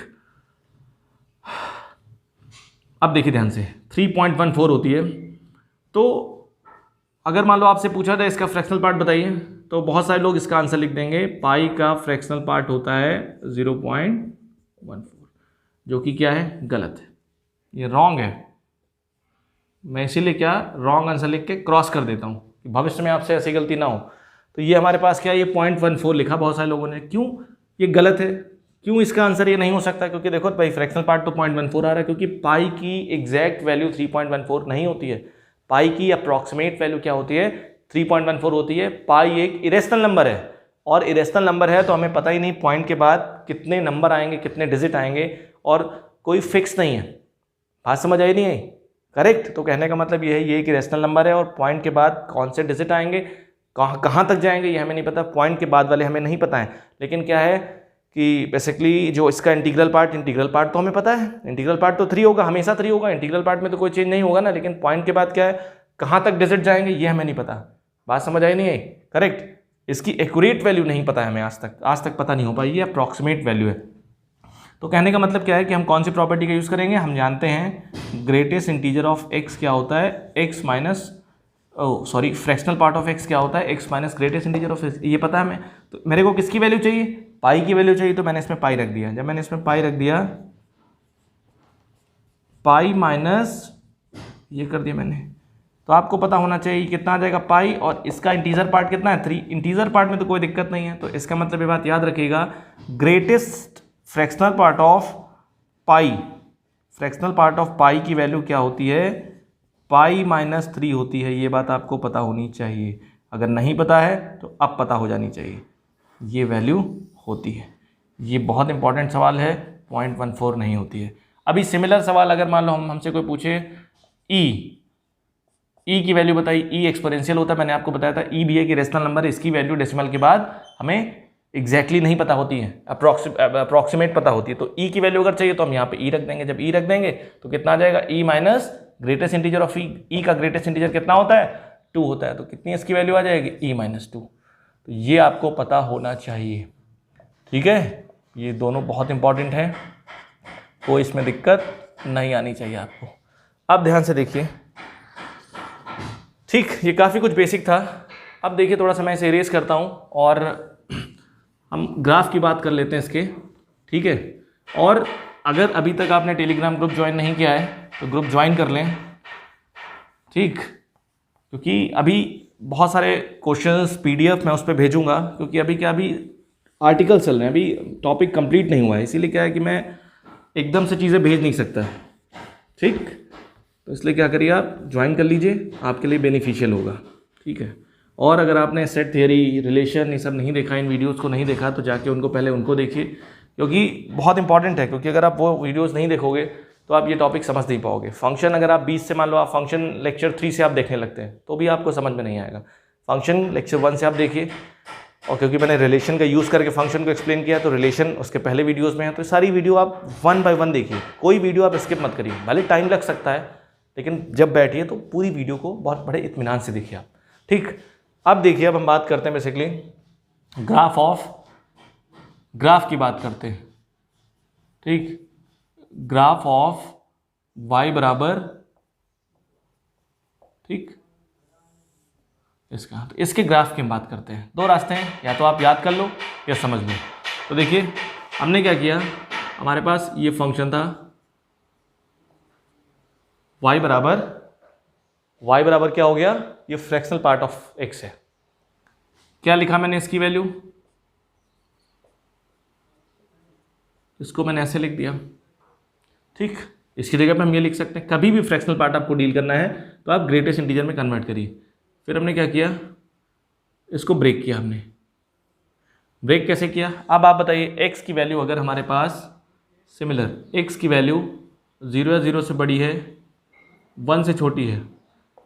अब देखिए ध्यान से 3.14 होती है, तो अगर मान लो आपसे पूछा था इसका फ्रैक्शनल पार्ट बताइए, तो बहुत सारे लोग इसका आंसर लिख देंगे पाई का फ्रैक्शनल पार्ट होता है 0.14, जो कि क्या है, गलत है, ये रॉन्ग है। मैं इसीलिए क्या रॉन्ग आंसर लिख के क्रॉस कर देता हूँ कि भविष्य में आपसे ऐसी गलती ना हो। तो ये हमारे पास क्या है, ये 0.14 लिखा बहुत सारे लोगों ने, क्यों ये गलत है, क्यों इसका आंसर ये नहीं हो सकता, क्योंकि देखो भाई फ्रैक्शनल पार्ट तो 0.14 आ रहा है, क्योंकि पाई की एग्जैक्ट वैल्यू 3.14 नहीं होती है, पाई की अप्रॉक्सीमेट वैल्यू क्या होती है 3.14 होती है। पाई एक इरेशनल नंबर है, और इरेशनल नंबर है तो हमें पता ही नहीं पॉइंट के बाद कितने नंबर आएंगे, कितने डिजिट आएंगे, और कोई फिक्स नहीं है। बात समझ आई नहीं है, करेक्ट। तो कहने का मतलब ये है, ये एक इरेशनल नंबर है और पॉइंट के बाद कौन से डिजिट आएंगे, कहाँ तक जाएंगे ये हमें नहीं पता, पॉइंट के बाद वाले हमें नहीं पता है। लेकिन क्या है कि बेसिकली जो इसका इंटीग्रल पार्ट तो हमें पता है, इंटीग्रल पार्ट तो 3 होगा, हमेशा 3 होगा, इंटीग्रल पार्ट में तो कोई चेंज नहीं होगा ना। लेकिन पॉइंट के बाद क्या है, कहाँ तक डिजिट जाएंगे ये हमें नहीं पता। बात समझ आई नहीं है, करेक्ट। इसकी एक्यूरेट वैल्यू नहीं पता है हमें, आज तक पता नहीं हो पाई, ये अप्रॉक्सीमेट वैल्यू है। तो कहने का मतलब क्या है कि हम कौन सी प्रॉपर्टी का यूज़ करेंगे, हम जानते हैं ग्रेटेस्ट इंटीजर ऑफ x क्या होता है, फ्रैक्शनल पार्ट ऑफ x क्या होता है, x minus greatest integer of x, ये पता है हमें। तो मेरे को किसकी वैल्यू चाहिए, पाई की वैल्यू चाहिए, तो मैंने इसमें पाई रख दिया। जब मैंने इसमें पाई रख दिया, पाई माइनस ये कर दिया मैंने, तो आपको पता होना चाहिए कितना आ जाएगा पाई, और इसका इंटीजर पार्ट कितना है 3। इंटीजर पार्ट में तो कोई दिक्कत नहीं है, तो इसका मतलब ये बात याद रखिएगा, greatest fractional part of pi, fractional part of pi की वैल्यू क्या होती है, पाई -3 होती है। ये बात आपको पता होनी चाहिए, अगर नहीं पता है तो अब पता हो जानी चाहिए। ये वैल्यू होती है। ये बहुत इंपॉर्टेंट सवाल है, 0.14 नहीं होती है। अभी सिमिलर सवाल अगर मान लो हमसे कोई पूछे ई की वैल्यू बताइए, ई एक्सपोनेंशियल होता है, मैंने आपको बताया था ई भी एक रेशनल नंबर है, इसकी वैल्यू डेसिमल के बाद हमें एग्जैक्टली नहीं पता होती है, अप्रॉक्सीमेट पता होती है। तो ई की वैल्यू अगर चाहिए तो हम यहाँ पे ई रख देंगे। जब ई रख देंगे तो कितना आ जाएगा, E minus greatest integer of ई। ई का ग्रेटेस्ट इंटीजर कितना होता है, 2 होता है, तो कितनी इसकी वैल्यू आ जाएगी, ई माइनस 2। तो ये आपको पता होना चाहिए, ठीक है। ये दोनों बहुत इंपॉर्टेंट हैं, कोई इसमें दिक्कत नहीं आनी चाहिए आपको। अब ध्यान से देखिए, ठीक, ये काफ़ी कुछ बेसिक था। अब देखिए थोड़ा सा मैं इसे इरेज करता हूँ और हम ग्राफ की बात कर लेते हैं इसके, ठीक है। और अगर अभी तक आपने टेलीग्राम ग्रुप ज्वाइन नहीं किया है तो ग्रुप ज्वाइन कर लें, ठीक, क्योंकि अभी बहुत सारे क्वेश्चंस PDF मैं उस पर भेजूंगा, क्योंकि अभी आर्टिकल चल रहे हैं, अभी टॉपिक कंप्लीट नहीं हुआ है, इसीलिए क्या है कि मैं एकदम से चीज़ें भेज नहीं सकता, ठीक। तो इसलिए क्या करिए, आप ज्वाइन कर लीजिए, आपके लिए बेनिफिशियल होगा, ठीक है। और अगर आपने सेट थियरी, रिलेशन, ये सब नहीं देखा, इन वीडियोज़ को नहीं देखा, तो जाके पहले उनको देखिए, क्योंकि बहुत इंपॉर्टेंट है। क्योंकि अगर आप वो वीडियोज़ नहीं देखोगे तो आप ये टॉपिक समझ नहीं पाओगे। फंक्शन अगर आप 20 से, मान लो आप फंक्शन लेक्चर 3 से आप देखने लगते हैं तो भी आपको समझ में नहीं आएगा। फंक्शन लेक्चर 1 से आप देखिए, और क्योंकि मैंने रिलेशन का यूज़ करके फंक्शन को एक्सप्लेन किया तो रिलेशन उसके पहले वीडियोज़ में है, तो सारी वीडियो आप 1 बाय 1 देखिए, कोई वीडियो आप स्किप मत करिए। भले टाइम लग सकता है, लेकिन जब बैठिए तो पूरी वीडियो को बहुत बड़े इत्मीनान से देखिए आप, ठीक। अब देखिए, अब हम बात करते हैं बेसिकली ग्राफ की बात करते हैं, ठीक। ग्राफ ऑफ y बराबर, ठीक, इसका, तो इसके ग्राफ की हम बात करते हैं। 2 रास्ते हैं, या तो आप याद कर लो या समझ लो। तो देखिए हमने क्या किया, हमारे पास ये फंक्शन था y बराबर क्या हो गया, ये फ्रैक्शनल पार्ट ऑफ x है। क्या लिखा मैंने इसकी वैल्यू, इसको मैंने ऐसे लिख दिया, ठीक। इसकी जगह पे हम ये लिख सकते हैं, कभी भी फ्रैक्शनल पार्ट आपको डील करना है तो आप ग्रेटेस्ट इंटीजर में कन्वर्ट करिए। फिर हमने क्या किया, इसको ब्रेक किया। हमने ब्रेक कैसे किया, अब आप बताइए, x की वैल्यू अगर हमारे पास सिमिलर, x की वैल्यू 0 या 0 से बड़ी है, 1 से छोटी है,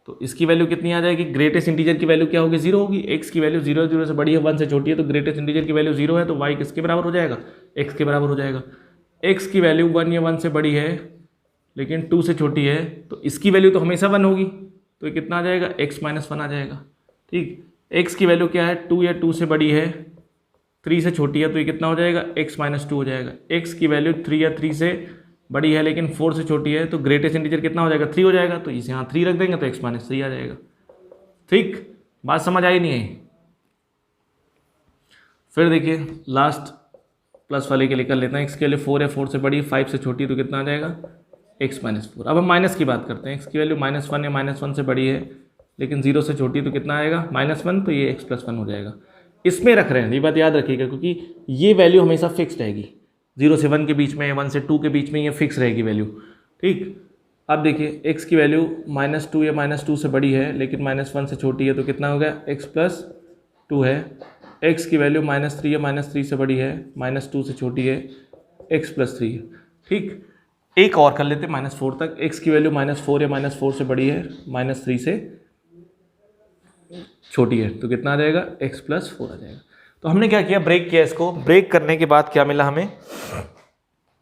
तो इसकी वैल्यू कितनी आ जाएगी, ग्रेटेस्ट इंटीजर की वैल्यू क्या होगी, 0 होगी। x की वैल्यू 0 0 से बड़ी है, 1 से छोटी है, तो ग्रेटेस्ट इंटीजर की वैल्यू 0 है, तो y किसके बराबर हो जाएगा, x के बराबर हो जाएगा। x की वैल्यू 1 या 1 से बड़ी है लेकिन 2 से छोटी है, तो इसकी वैल्यू तो हमेशा 1 होगी, तो ये कितना आ जाएगा, x माइनस 1 आ जाएगा, ठीक। x की वैल्यू क्या है, 2 या 2 से बड़ी है, 3 से छोटी है, तो ये कितना हो जाएगा, x माइनस 2 हो जाएगा। x की वैल्यू 3 या 3 से बड़ी है लेकिन 4 से छोटी है, तो ग्रेटेस्ट इंटीजर कितना हो जाएगा, 3 हो जाएगा, तो इसे यहाँ 3 रख देंगे तो x माइनस 3 आ जाएगा, ठीक। बात समझ आई नहीं है। फिर देखिए लास्ट प्लस वाले के लिए कर लेते हैं, x के लिए 4 है, 4 से बड़ी है, 5 से छोटी है, तो कितना आ जाएगा, x माइनस 4। अब हम माइनस की बात करते हैं, x की वैल्यू -1 या -1 से बड़ी है लेकिन 0 से छोटी है, तो कितना आएगा, -1, तो ये x + 1 हो जाएगा। इसमें रख रहे हैं, ये बात याद रखिएगा, क्योंकि ये वैल्यू हमेशा फिक्स रहेगी, 0 से 1 के बीच में, 1 से 2 के बीच में ये फिक्स रहेगी वैल्यू, ठीक। अब देखिए x की वैल्यू -2 या -2 से बड़ी है लेकिन -1 से छोटी है, तो कितना हो गया, x + 2 है। x की वैल्यू -3 या -3 से बड़ी है, -2 से छोटी है, x + 3 है, ठीक। एक और कर लेते हैं -4 तक, x की वैल्यू -4 या -4 से बड़ी है, -3 से छोटी है, तो कितना आ जाएगा, x + 4 आ जाएगा। तो हमने क्या किया, ब्रेक किया इसको। ब्रेक करने के बाद क्या मिला हमें,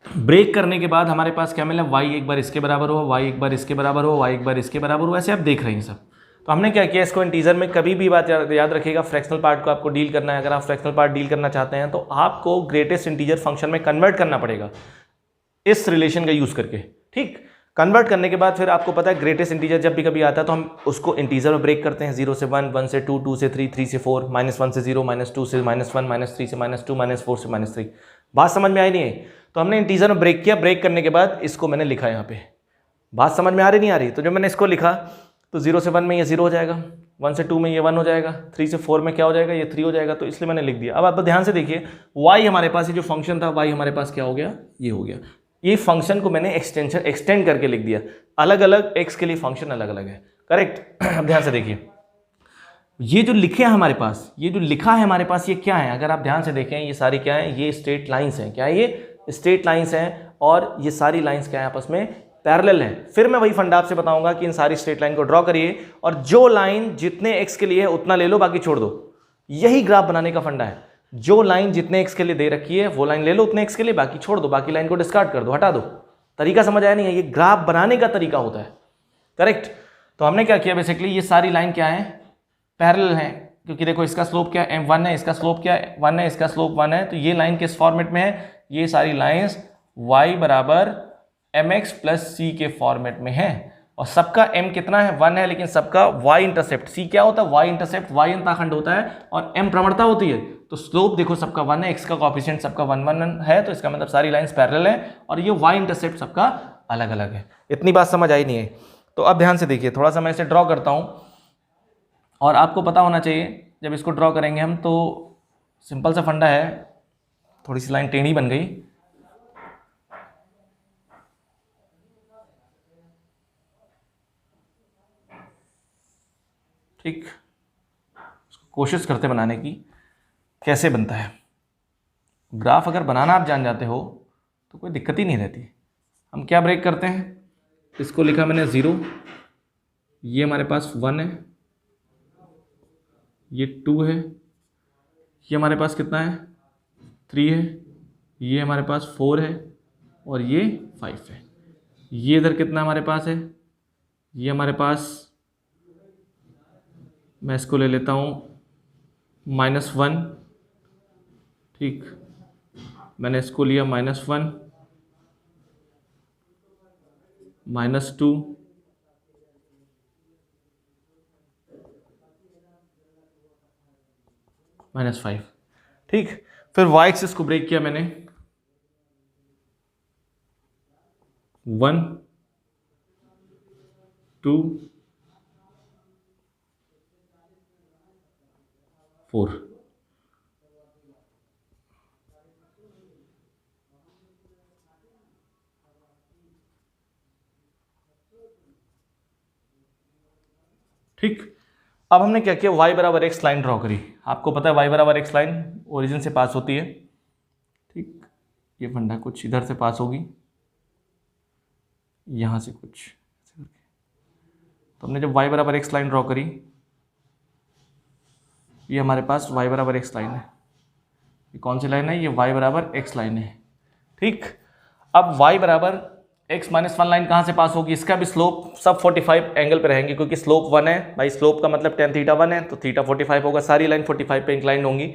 ब्रेक करने के बाद हमारे पास क्या मिला, y एक बार इसके बराबर हो, y एक बार इसके बराबर हो, y एक बार इसके बराबर हो, ऐसे आप देख रहे हैं सब। तो हमने क्या किया, इसको इंटीजर में, कभी भी बात याद रखिएगा, फ्रैक्शनल पार्ट को आपको डील करना है। अगर आप फ्रैक्शनल पार्ट डील करना चाहते हैं तो आपको ग्रेटेस्ट इंटीजर फंक्शन में कन्वर्ट करना पड़ेगा इस रिलेशन का यूज़ करके, ठीक। कन्वर्ट करने के बाद फिर आपको पता है ग्रेटेस्ट इंटीजर जब भी कभी आता है तो हम उसको इंटीजर में ब्रेक करते हैं, 0 से 1, 1 से 2, 2 से 3, 3 से 4, -1 से 0, -2 से -1, -3 से -2, -4 से -3। बात समझ में आई नहीं है, तो हमने इंटीजर में ब्रेक किया। ब्रेक करने के बाद इसको मैंने लिखा यहाँ पे। बात समझ में आ रही नहीं आ रही, तो जब मैंने इसको लिखा तो 0 से 1 में ये 0 हो जाएगा, 1 से 2 में ये 1 हो जाएगा, 3 से 4 में क्या हो जाएगा, ये 3 हो जाएगा, तो इसलिए मैंने लिख दिया। अब आप ध्यान से देखिए, y हमारे पास ये जो फंक्शन था, y हमारे पास क्या हो गया, ये हो गया। ये फंक्शन को मैंने एक्सटेंड करके लिख दिया, अलग अलग x के लिए फंक्शन अलग अलग है, करेक्ट। अब ध्यान से देखिए, ये जो लिखे हैं हमारे पास, ये जो लिखा है हमारे पास, ये क्या है? अगर आप ध्यान से देखें ये सारी क्या है? ये स्ट्रेट लाइंस हैं। क्या है? ये स्ट्रेट लाइंस हैं और ये सारी लाइंस क्या है? आपस में पैरेलल हैं। फिर मैं वही फंडा आपसे बताऊंगा कि इन सारी स्ट्रेट लाइन को ड्रॉ करिए और जो लाइन जितने एक्स के लिए है उतना ले लो, बाकी छोड़ दो। यही ग्राफ बनाने का फंडा है। जो लाइन जितने एक्स के लिए दे रखी है वो लाइन ले लो उतने एक्स के लिए, बाकी छोड़ दो, बाकी लाइन को डिस्कार्ड कर दो, हटा दो। तरीका समझ आया नहीं है? ये ग्राफ बनाने का तरीका होता है, करेक्ट। तो हमने क्या किया, बेसिकली ये सारी लाइन क्या है? पैरेलल है, क्योंकि देखो इसका स्लोप क्या है? m1 है, इसका स्लोप क्या है? 1 है, इसका स्लोप 1 है। तो ये लाइन किस फॉर्मेट में है? ये सारी लाइंस y बराबर mx प्लस सी के फॉर्मेट में है। और सबका m कितना है? 1 है, लेकिन सबका y इंटरसेप्ट, c क्या होता है? y इंटरसेप्ट, y अंताखंड होता है और m प्रवणता होती है। तो स्लोप देखो सबका 1 है, x का कोएफिशिएंट सबका 1 1 है, तो इसका मतलब सारी लाइंस पैरेलल है और ये y इंटरसेप्ट सबका अलग अलग है। इतनी बात समझ आई नहीं है? तो अब ध्यान से देखिए, थोड़ा सा मैं इसे ड्रॉ करता हूं और आपको पता होना चाहिए जब इसको ड्रॉ करेंगे हम, तो सिंपल सा फंडा है। थोड़ी सी लाइन टेढ़ी बन गई, ठीक। कोशिश करते बनाने की, कैसे बनता है ग्राफ। अगर बनाना आप जान जाते हो तो कोई दिक्कत ही नहीं रहती। हम क्या ब्रेक करते हैं, इसको लिखा मैंने 0, ये हमारे पास 1 है, ये 2 है, ये हमारे पास कितना है? 3 है, ये हमारे पास 4 है और ये 5 है। ये इधर कितना हमारे पास है? ये हमारे पास, मैं इसको ले लेता हूँ -1, ठीक। मैंने इसको लिया -1, -2, -5, ठीक। फिर y एक्सिस को ब्रेक किया मैंने, 1 2 4। ठीक। अब हमने क्या किया, y बराबर x लाइन ड्रॉ करी। आपको पता है y बराबर x लाइन ओरिजिन से पास होती है, ठीक। ये फंडा कुछ इधर से पास होगी, यहाँ से कुछ ऐसे करके। तो हमने जब y बराबर x लाइन ड्रॉ करी, ये हमारे पास y बराबर x लाइन है। ये कौन सी लाइन है? ये y बराबर x लाइन है, ठीक। अब y बराबर x -1 लाइन कहाँ से पास होगी? इसका भी स्लोप सब 45 एंगल पे रहेंगे, क्योंकि स्लोप 1 है भाई। स्लोप का मतलब tan थीटा 1 है, तो थीटा 45 होगा। सारी लाइन 45 पे इंक्लाइन होंगी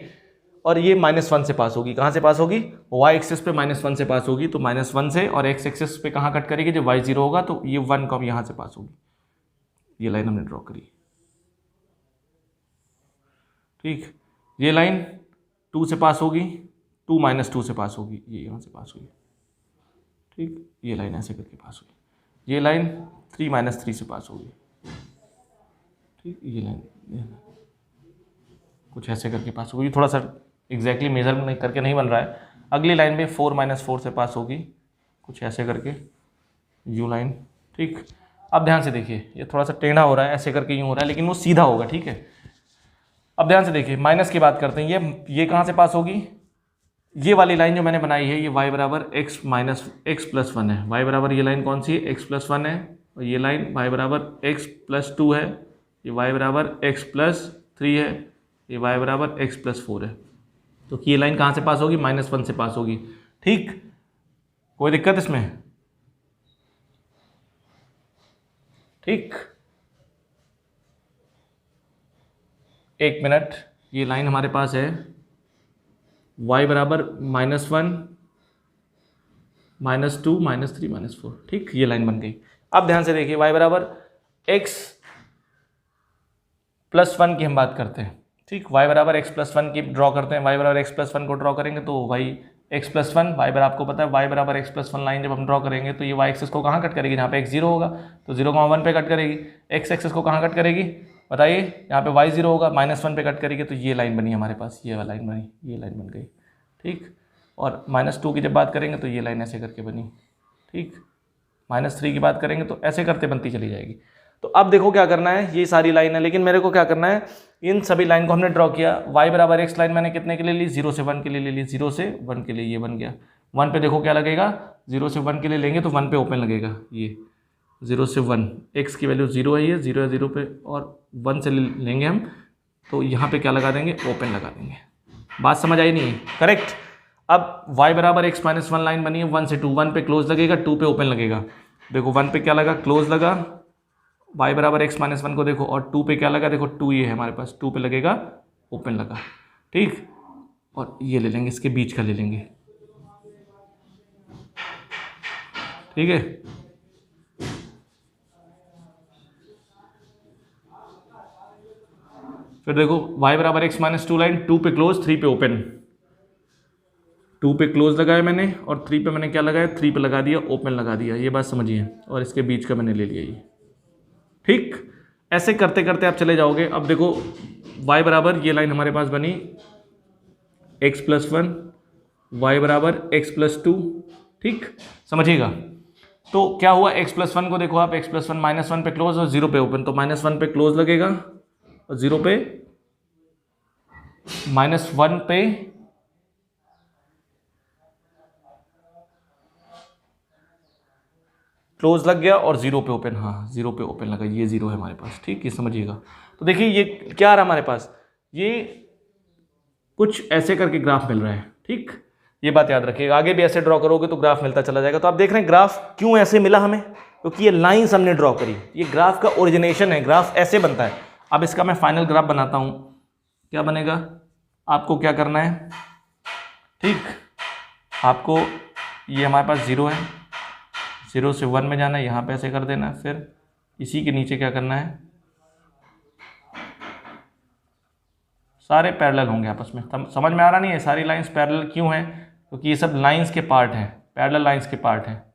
और ये -1 से पास होगी। कहाँ से पास होगी? y एक्सिस पे -1 से पास होगी। तो -1 से, और x एक्सिस पे कहाँ कट करेगी? जब y 0 होगा तो ये 1 कब यहाँ से पास होगी। ये लाइन हमने ड्रॉ करी, ठीक। ये लाइन 2 से पास होगी, 2 -2 से पास होगी, ये यहाँ से पास हुई, ठीक। ये लाइन ऐसे करके पास हुई। ये लाइन 3 -3 से पास होगी, ठीक। ये लाइन कुछ ऐसे करके पास होगी। थोड़ा सा एग्जैक्टली मेजर करके नहीं बन रहा है। अगली लाइन में 4 -4 से पास होगी, कुछ ऐसे करके, यू लाइन, ठीक। अब ध्यान से देखिए, ये थोड़ा सा टेढ़ा हो रहा है, ऐसे करके यूँ हो रहा है, लेकिन वो सीधा होगा, ठीक है। अब ध्यान से देखिए, माइनस की बात करते हैं। ये कहाँ से पास होगी? ये वाली लाइन जो मैंने बनाई है, ये y बराबर x माइनस x प्लस 1 है। y बराबर ये लाइन कौन सी है? x प्लस 1 है। और ये लाइन y बराबर x प्लस 2 है, ये y बराबर x प्लस 3 है, ये y बराबर x प्लस 4 है। तो ये लाइन कहाँ से पास होगी? -1 से पास होगी, ठीक। कोई दिक्कत इसमें? ठीक, एक मिनट। ये लाइन हमारे पास है y बराबर -1 -2 -3 -4, ठीक। ये लाइन बन गई। अब ध्यान से देखिए, y बराबर x प्लस 1 की हम बात करते हैं, ठीक। y बराबर x प्लस 1 की ड्रॉ करते हैं। y बराबर x प्लस 1 को ड्रॉ करेंगे तो y x प्लस 1, y बराबर आपको पता है y बराबर x प्लस 1 लाइन जब हम ड्रॉ करेंगे तो ये y एक्सिस को कहाँ कट करेगी? जहाँ पे x 0 होगा तो 0,1 पे कट करेगी। x एक्सिस को कहाँ कट करेगी बताइए? यहाँ पे y 0 होगा, -1 पे कट करेगी। तो ये लाइन बनी हमारे पास, ये वाला लाइन बनी, ये लाइन बन गई, ठीक। और -2 की जब बात करेंगे तो ये लाइन ऐसे करके बनी, ठीक। -3 की बात करेंगे तो ऐसे करते बनती चली जाएगी। तो अब देखो क्या करना है, ये सारी लाइन है, लेकिन मेरे को क्या करना है, इन सभी लाइन को हमने ड्रॉ किया। y बराबर x लाइन मैंने कितने के लिए ली, 0 से 1 के लिए ले ली, 0 से 1 के लिए ये बन गया। 1 पे देखो क्या लगेगा, 0 से 1 के लिए लेंगे तो 1 पे ओपन लगेगा, ये 0 से 1 x की वैल्यू 0 है, ये 0 है 0 पे, और 1 से लेंगे हम तो यहाँ पे क्या लगा देंगे, ओपन लगा देंगे। बात समझ आई नहीं? करेक्ट। अब y बराबर x माइनस 1 लाइन बनी है 1 से 2, 1 पे क्लोज लगेगा, 2 पे ओपन लगेगा। देखो 1 पे क्या लगा, क्लोज लगा, y बराबर x माइनस 1 को देखो, और 2 पे क्या लगा, देखो 2 ये है हमारे पास, 2 पे लगेगा, ओपन लगा, ठीक। और ये ले लेंगे, इसके बीच का ले लेंगे, ठीक है। फिर देखो y बराबर x माइनस 2 लाइन, 2 पे क्लोज, 3 पे ओपन, 2 पे क्लोज लगाया मैंने, और 3 पे मैंने क्या लगाया, 3 पे लगा दिया, ओपन लगा दिया, ये बात समझिए। और इसके बीच का मैंने ले लिया ये, ठीक। ऐसे करते करते आप चले जाओगे। अब देखो y बराबर ये लाइन हमारे पास बनी x प्लस 1, y बराबर x प्लस 2, ठीक, समझिएगा। तो क्या हुआ, x प्लस 1 को देखो आप, x प्लस 1 माइनस 1 पे क्लोज और 0 पे ओपन, तो माइनस 1 पे क्लोज लगेगा और 0 पे, माइनस 1 पे क्लोज लग गया और 0 पे ओपन, हाँ 0 पे ओपन लगा, ये 0 है हमारे पास, ठीक, ये समझिएगा। तो देखिए ये क्या आ रहा हमारे पास, ये कुछ ऐसे करके ग्राफ मिल रहा है, ठीक, ये बात याद रखिएगा। आगे भी ऐसे ड्रॉ करोगे तो ग्राफ मिलता चला जाएगा। तो आप देख रहे हैं ग्राफ क्यों ऐसे मिला हमें, क्योंकि ये लाइंस हमने ड्रॉ करी, ये ग्राफ का ओरिजिनेशन है, ग्राफ ऐसे बनता है। अब इसका मैं फाइनल ग्राफ बनाता हूँ, क्या बनेगा, आपको क्या करना है, ठीक, आपको ये हमारे पास 0 है, 0 से 1 में जाना है, यहाँ पे ऐसे कर देना है, फिर इसी के नीचे क्या करना है, सारे पैरेलल होंगे आपस में। समझ में आ रहा नहीं है, सारी लाइंस पैरेलल क्यों हैं, क्योंकि ये सब लाइंस के पार्ट हैं, पैरेलल लाइंस के पार्ट हैं।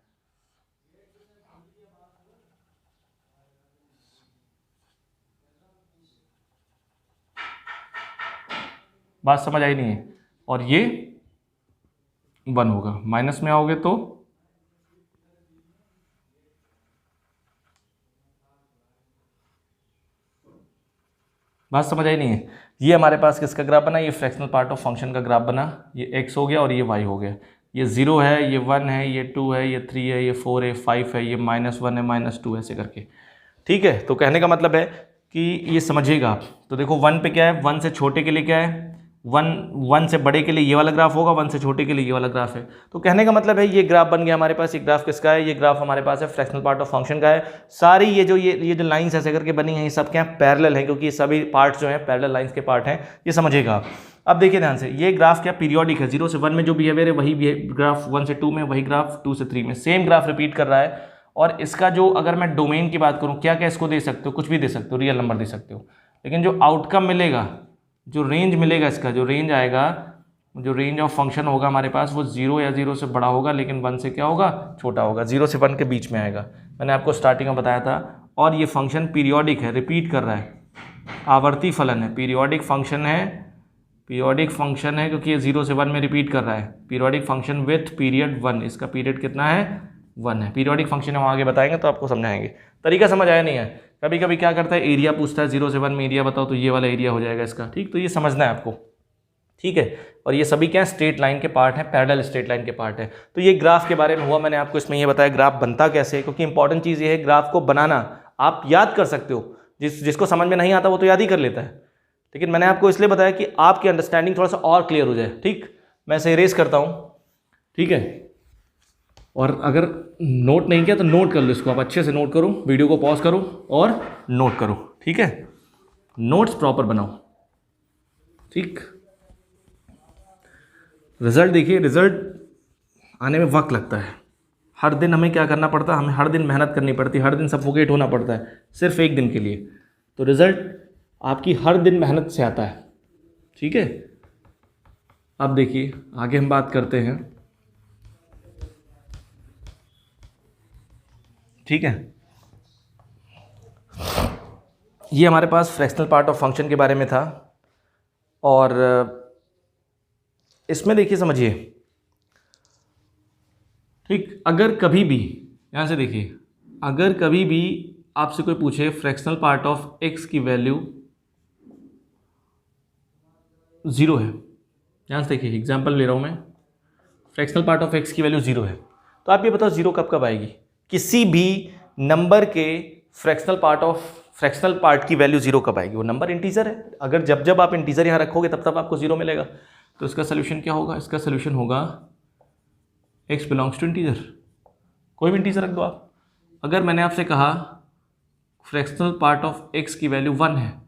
बात समझ आई नहीं है? और ये 1 होगा, माइनस में आओगे तो बात समझ आई नहीं है? ये हमारे पास किसका ग्राफ बना, ये फ्रैक्शनल पार्ट ऑफ फंक्शन का ग्राफ बना, ये x हो गया और ये y हो गया, ये 0 है, ये 1 है, ये 2 है, ये 3 है, ये 4 है, 5 है, ये -1 है, -2 ऐसे करके, ठीक है। तो कहने का मतलब है कि ये समझिएगा आप। तो देखो 1 पे क्या है, 1 से छोटे के लिए क्या है, 1 से बड़े के लिए ये वाला ग्राफ होगा, 1 से छोटे के लिए ये वाला ग्राफ है। तो कहने का मतलब है ये ग्राफ बन गया हमारे पास। ये ग्राफ किसका है, ये ग्राफ हमारे पास है फ्रैक्शनल पार्ट ऑफ फंक्शन का है। सारी ये जो लाइंस ऐसे करके बनी हैं, ये सब क्या है, पैरेलल हैं, क्योंकि ये सभी पार्ट्स जो हैं पैरेलल लाइंस के पार्ट हैं, ये समझिएगा आप। अब देखिए ध्यान से, ये ग्राफ क्या पीरियोडिक है, 0 से 1 में जो बिहेवियर है वही ग्राफ 1 से 2 में, वही ग्राफ 2 से 3 में, सेम ग्राफ रिपीट कर रहा है। और इसका जो, अगर मैं डोमेन की बात करूँ, क्या क्या इसको दे सकते हो, कुछ भी दे सकते हो, रियल नंबर दे सकते हो, लेकिन जो आउटकम मिलेगा, जो रेंज मिलेगा, इसका जो रेंज आएगा, जो रेंज ऑफ फंक्शन होगा हमारे पास, वो 0 या 0 से बड़ा होगा, लेकिन 1 से क्या होगा, छोटा होगा, 0 से 1 के बीच में आएगा। मैंने आपको स्टार्टिंग में बताया था। और ये फंक्शन पीरियोडिक है, रिपीट कर रहा है, आवर्ती फलन है, पीरियोडिक फंक्शन है, पीरियोडिक फंक्शन है, क्योंकि ये 0 से 1 में रिपीट कर रहा है। पीरियोडिक फंक्शन विथ पीरियड 1, इसका पीरियड कितना है, 1 है। पीरियोडिक फंक्शन हम आगे बताएंगे तो आपको समझाएंगे। तरीका समझ आया नहीं है? कभी कभी क्या करता है, एरिया पूछता है, 0 से 1 में एरिया बताओ, तो ये वाला एरिया हो जाएगा इसका, ठीक। तो ये समझना है आपको, ठीक है। और ये सभी क्या है, स्ट्रेट लाइन के पार्ट हैं, पैरेलल स्ट्रेट लाइन के पार्ट है। तो ये ग्राफ के बारे में हुआ, मैंने आपको इसमें ये बताया ग्राफ बनता कैसे है, क्योंकि इंपॉर्टेंट चीज़ ये है, ग्राफ को बनाना आप याद कर सकते हो, जिसको समझ में नहीं आता वो तो याद ही कर लेता है, लेकिन मैंने आपको इसलिए बताया कि आपकी अंडरस्टैंडिंग थोड़ा सा और क्लियर हो जाए, ठीक। मैं इसे इरेज करता हूँ, ठीक है। और अगर नोट नहीं किया तो नोट कर लो इसको, आप अच्छे से नोट करो, वीडियो को पॉज करो और नोट करो, ठीक है। नोट्स प्रॉपर बनाओ, ठीक। रिजल्ट देखिए, रिजल्ट आने में वक्त लगता है, हर दिन हमें क्या करना पड़ता है, हमें हर दिन मेहनत करनी पड़ती है, हर दिन सफोकेट होना पड़ता है सिर्फ एक दिन के लिए। तो रिजल्ट आपकी हर दिन मेहनत से आता है, ठीक है। अब देखिए आगे हम बात करते हैं, ठीक है। ये हमारे पास फ्रैक्शनल पार्ट ऑफ फंक्शन के बारे में था। और इसमें देखिए समझिए, ठीक, अगर कभी भी, यहाँ से देखिए, अगर कभी भी आपसे कोई पूछे फ्रैक्शनल पार्ट ऑफ x की वैल्यू ज़ीरो है, ध्यान से देखिए एग्जाम्पल ले रहा हूँ मैं, फ्रैक्शनल पार्ट ऑफ एक्स की वैल्यू ज़ीरो है, तो आप ये बताओ ज़ीरो कब कब आएगी? किसी भी नंबर के फ्रैक्शनल पार्ट की वैल्यू ज़ीरो कब आएगी? वो नंबर इंटीजर है, अगर जब जब आप इंटीजर यहाँ रखोगे तब तब आपको ज़ीरो मिलेगा। तो इसका सोल्यूशन क्या होगा? इसका सोल्यूशन होगा x बिलोंग्स टू इंटीजर, कोई भी इंटीजर रख दो आप। अगर मैंने आपसे कहा फ्रैक्शनल पार्ट ऑफ x की वैल्यू 1 है,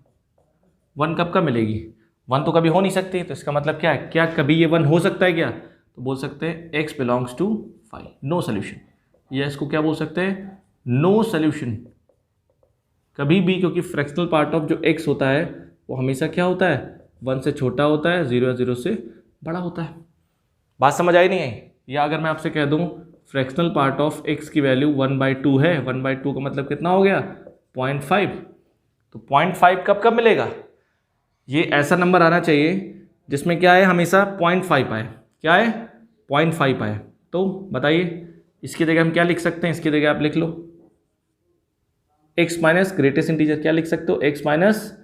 1 कब कब मिलेगी? 1 तो कभी हो नहीं सकती, तो इसका मतलब क्या है, क्या कभी ये 1 हो सकता है क्या? तो बोल सकते हैं x belongs to 5, no solution. या इसको क्या बोल सकते हैं? नो सोल्यूशन कभी भी, क्योंकि फ्रैक्शनल पार्ट ऑफ जो x होता है वो हमेशा क्या होता है? 1 से छोटा होता है, 0 या 0 से बड़ा होता है। बात समझ आई नहीं आई? या अगर मैं आपसे कह दूं फ्रैक्शनल पार्ट ऑफ x की वैल्यू 1/2 है, 1/2 का मतलब कितना हो गया? 0.5। तो 0.5 कब कब मिलेगा? ये ऐसा नंबर आना चाहिए जिसमें क्या है, हमेशा 0.5 आए। क्या है? 0.5 आए। तो बताइए इसकी जगह हम क्या लिख सकते हैं? इसकी जगह आप लिख लो x माइनस ग्रेटेस्ट इंटीजर, क्या लिख सकते हो? x माइनस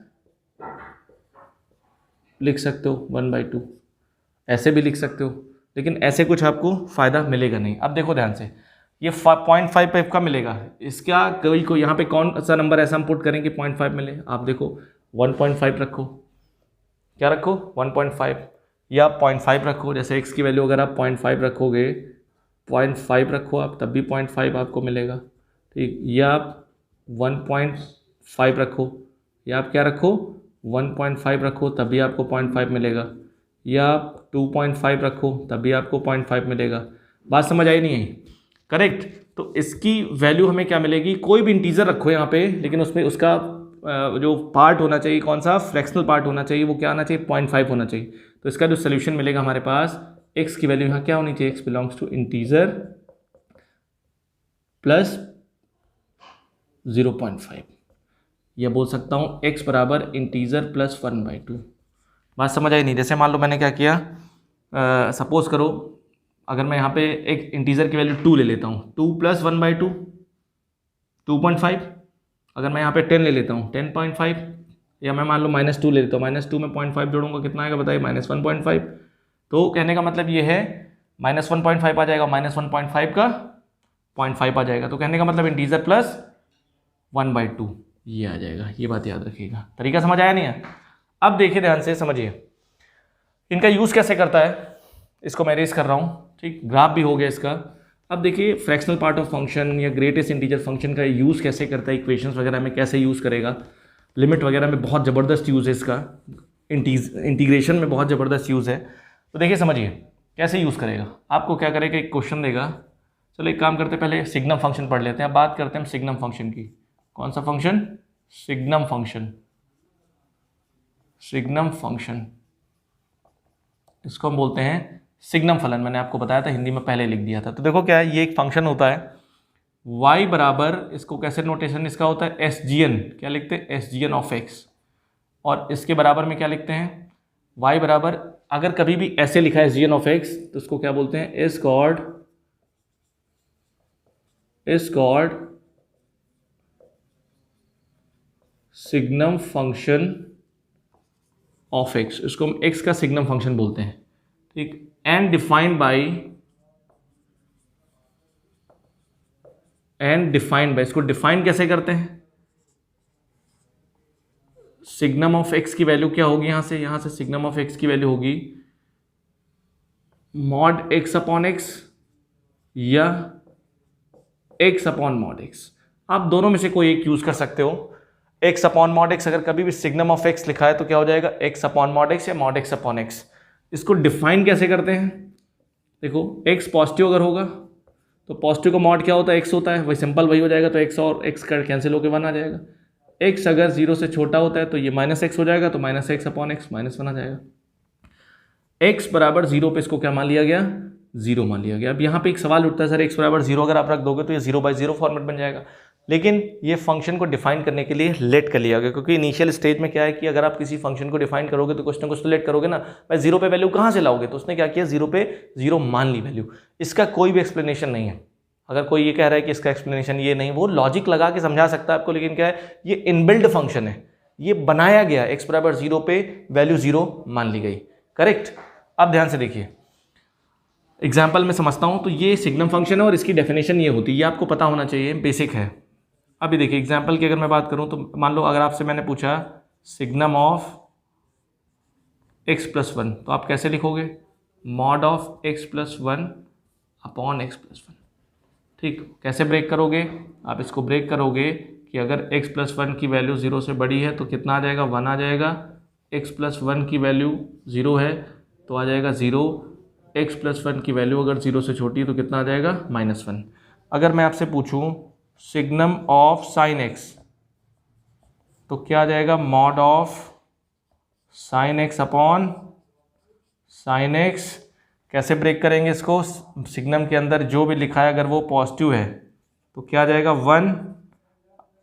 लिख सकते हो 1/2, ऐसे भी लिख सकते हो, लेकिन ऐसे कुछ आपको फ़ायदा मिलेगा नहीं। अब देखो ध्यान से, ये 0.5 का मिलेगा, इसका कोई यहाँ पे कौन सा नंबर ऐसा हम पुट करें कि 0.5 मिले? आप देखो 1.5 रखो, क्या रखो? 1.5 या 0.5 रखो। जैसे x की वैल्यू अगर आप 0.5 रखोगे, 0.5 रखो आप, तब भी 0.5 आपको मिलेगा, ठीक। या आप 1.5 रखो, या आप क्या रखो? 1.5 रखो, तभी आपको 0.5 मिलेगा। या आप 2.5 रखो, तभी आपको 0.5 मिलेगा। बात समझ आई नहीं आई? करेक्ट। तो इसकी वैल्यू हमें क्या मिलेगी? कोई भी इंटीजर रखो यहाँ पे, लेकिन उसमें उसका जो पार्ट होना चाहिए, कौन सा? फ्रैक्शनल पार्ट होना चाहिए, वो क्या आना चाहिए? 0.5 होना चाहिए। तो इसका जो सोल्यूशन मिलेगा हमारे पास, x की वैल्यू यहाँ क्या होनी चाहिए? x belongs to integer plus 0.5, या बोल सकता हूँ x बराबर इंटीजर प्लस 1/2। बात समझ आई नहीं? जैसे मान लो मैंने क्या किया, सपोज करो अगर मैं यहाँ पे एक इंटीजर की वैल्यू 2 ले लेता हूँ, 2 प्लस 1/2 2.5। अगर मैं यहाँ पे 10 ले लेता हूँ 10.5, या मैं मान लो -2 ले लेता हूँ, -2 में 0.5 जोड़ूंगा, कितना आएगा बताइए? -1.5। तो कहने का मतलब ये है -1.5 आ जाएगा, -1.5 का 0.5 आ जाएगा। तो कहने का मतलब इंटीजर प्लस 1/2 ये आ जाएगा। ये बात याद रखिएगा। तरीका समझ आया नहीं है? अब देखिए ध्यान से समझिए, इनका यूज़ कैसे करता है, इसको मैं रेस कर रहा हूँ, ठीक। ग्राफ भी हो गया इसका। अब देखिए फ्रैक्शनल पार्ट ऑफ फंक्शन या ग्रेटेस्ट इंटीजर फंक्शन का यूज़ कैसे करता है, इक्वेशंस वगैरह में कैसे यूज़ करेगा, लिमिट वगैरह में बहुत ज़बरदस्त यूज़ है इसका, इंटीग्रेशन में बहुत ज़बरदस्त यूज़ है। तो देखिए समझिए कैसे यूज़ करेगा। आपको क्या करेगा, एक क्वेश्चन देगा, चलो एक काम करते हैं, पहले सिग्नम फंक्शन पढ़ लेते हैं। अब बात करते हैं हम सिग्नम फंक्शन की। कौन सा function? Signum function. Signum function, इसको हम बोलते हैं सिग्नम फलन। मैंने आपको बताया था, हिंदी में पहले लिख दिया था। तो देखो क्या है, ये एक फंक्शन होता है y बराबर, इसको कैसे नोटेशन इसका होता है? SGN। क्या लिखते हैं? SGN of x। और इसके बराबर में क्या लिखते हैं? y बराबर, अगर कभी भी ऐसे लिखा है SGN ऑफ x, तो इसको क्या बोलते हैं? Is called signum function of x। इसको हम x का सिग्नम फंक्शन बोलते हैं, ठीक। एंड डिफाइंड बाय, इसको डिफाइन कैसे करते हैं? सिग्नम ऑफ x की वैल्यू क्या होगी? यहां से सिग्नम ऑफ x की वैल्यू होगी मॉड x अपॉन x या x अपॉन मॉड x। आप दोनों में से कोई एक यूज कर सकते हो। x अपॉन मॉड x, अगर कभी भी सिग्नम ऑफ x लिखा है तो क्या हो जाएगा? x अपॉन मॉड x या मॉड x अपॉन x। इसको डिफाइन कैसे करते हैं? देखो x पॉजिटिव अगर होगा तो पॉजिटिव का मॉड क्या होता है? x होता है, वही सिंपल वही हो जाएगा। तो x और x का कैंसिल होकर 1 आ जाएगा। x अगर 0 से छोटा होता है तो ये -x हो जाएगा, तो -x अपॉन x -1 आ जाएगा। x बराबर 0 पे इसको क्या मान लिया गया? 0 मान लिया गया। अब यहाँ पे एक सवाल उठता है, सर x बराबर 0 अगर आप रख दोगे तो ये 0/0 फॉर्मेट बन जाएगा। लेकिन ये फंक्शन को डिफाइन करने के लिए लेट कर लिया गया, क्योंकि इनिशियल स्टेज में क्या है कि अगर आप किसी फंक्शन को डिफाइन करोगे तो कुछ ना कुछ तो लेट करोगे ना भाई। 0 पे वैल्यू कहाँ से लाओगे? तो उसने क्या किया, 0 पे 0 मान ली वैल्यू। इसका कोई भी एक्सप्लेनेशन नहीं है। अगर कोई ये कह रहा है कि इसका एक्सप्लेनेशन ये नहीं, वो लॉजिक लगा के समझा सकता है आपको, लेकिन क्या है, ये इनबिल्ड फंक्शन है, ये बनाया गया, x बराबर 0 पे वैल्यू 0 मान ली गई, करेक्ट। अब ध्यान से देखिए, एग्जाम्पल में समझता हूँ। तो ये सिग्नम फंक्शन है और इसकी डेफिनेशन ये होती है, ये आपको पता होना चाहिए, बेसिक है। अभी देखिए एग्जाम्पल की अगर मैं बात करूँ तो मान लो अगर आपसे मैंने पूछा सिग्नम ऑफ x प्लस 1, तो आप कैसे लिखोगे, mod of x plus 1 upon x plus 1। ठीक, कैसे ब्रेक करोगे, आप इसको ब्रेक करोगे कि अगर x प्लस 1 की वैल्यू 0 से बड़ी है तो कितना आ जाएगा, 1 आ जाएगा। x प्लस 1 की वैल्यू 0 है तो आ जाएगा 0। x प्लस 1 की वैल्यू अगर 0 से छोटी है तो कितना आ जाएगा, -1। अगर मैं आपसे पूछूं सिग्नम ऑफ साइन x, तो क्या आ जाएगा, mod of sine x upon sine x। कैसे ब्रेक करेंगे इसको, सिग्नम के अंदर जो भी लिखा है अगर वो पॉजिटिव है तो क्या आ जाएगा, 1।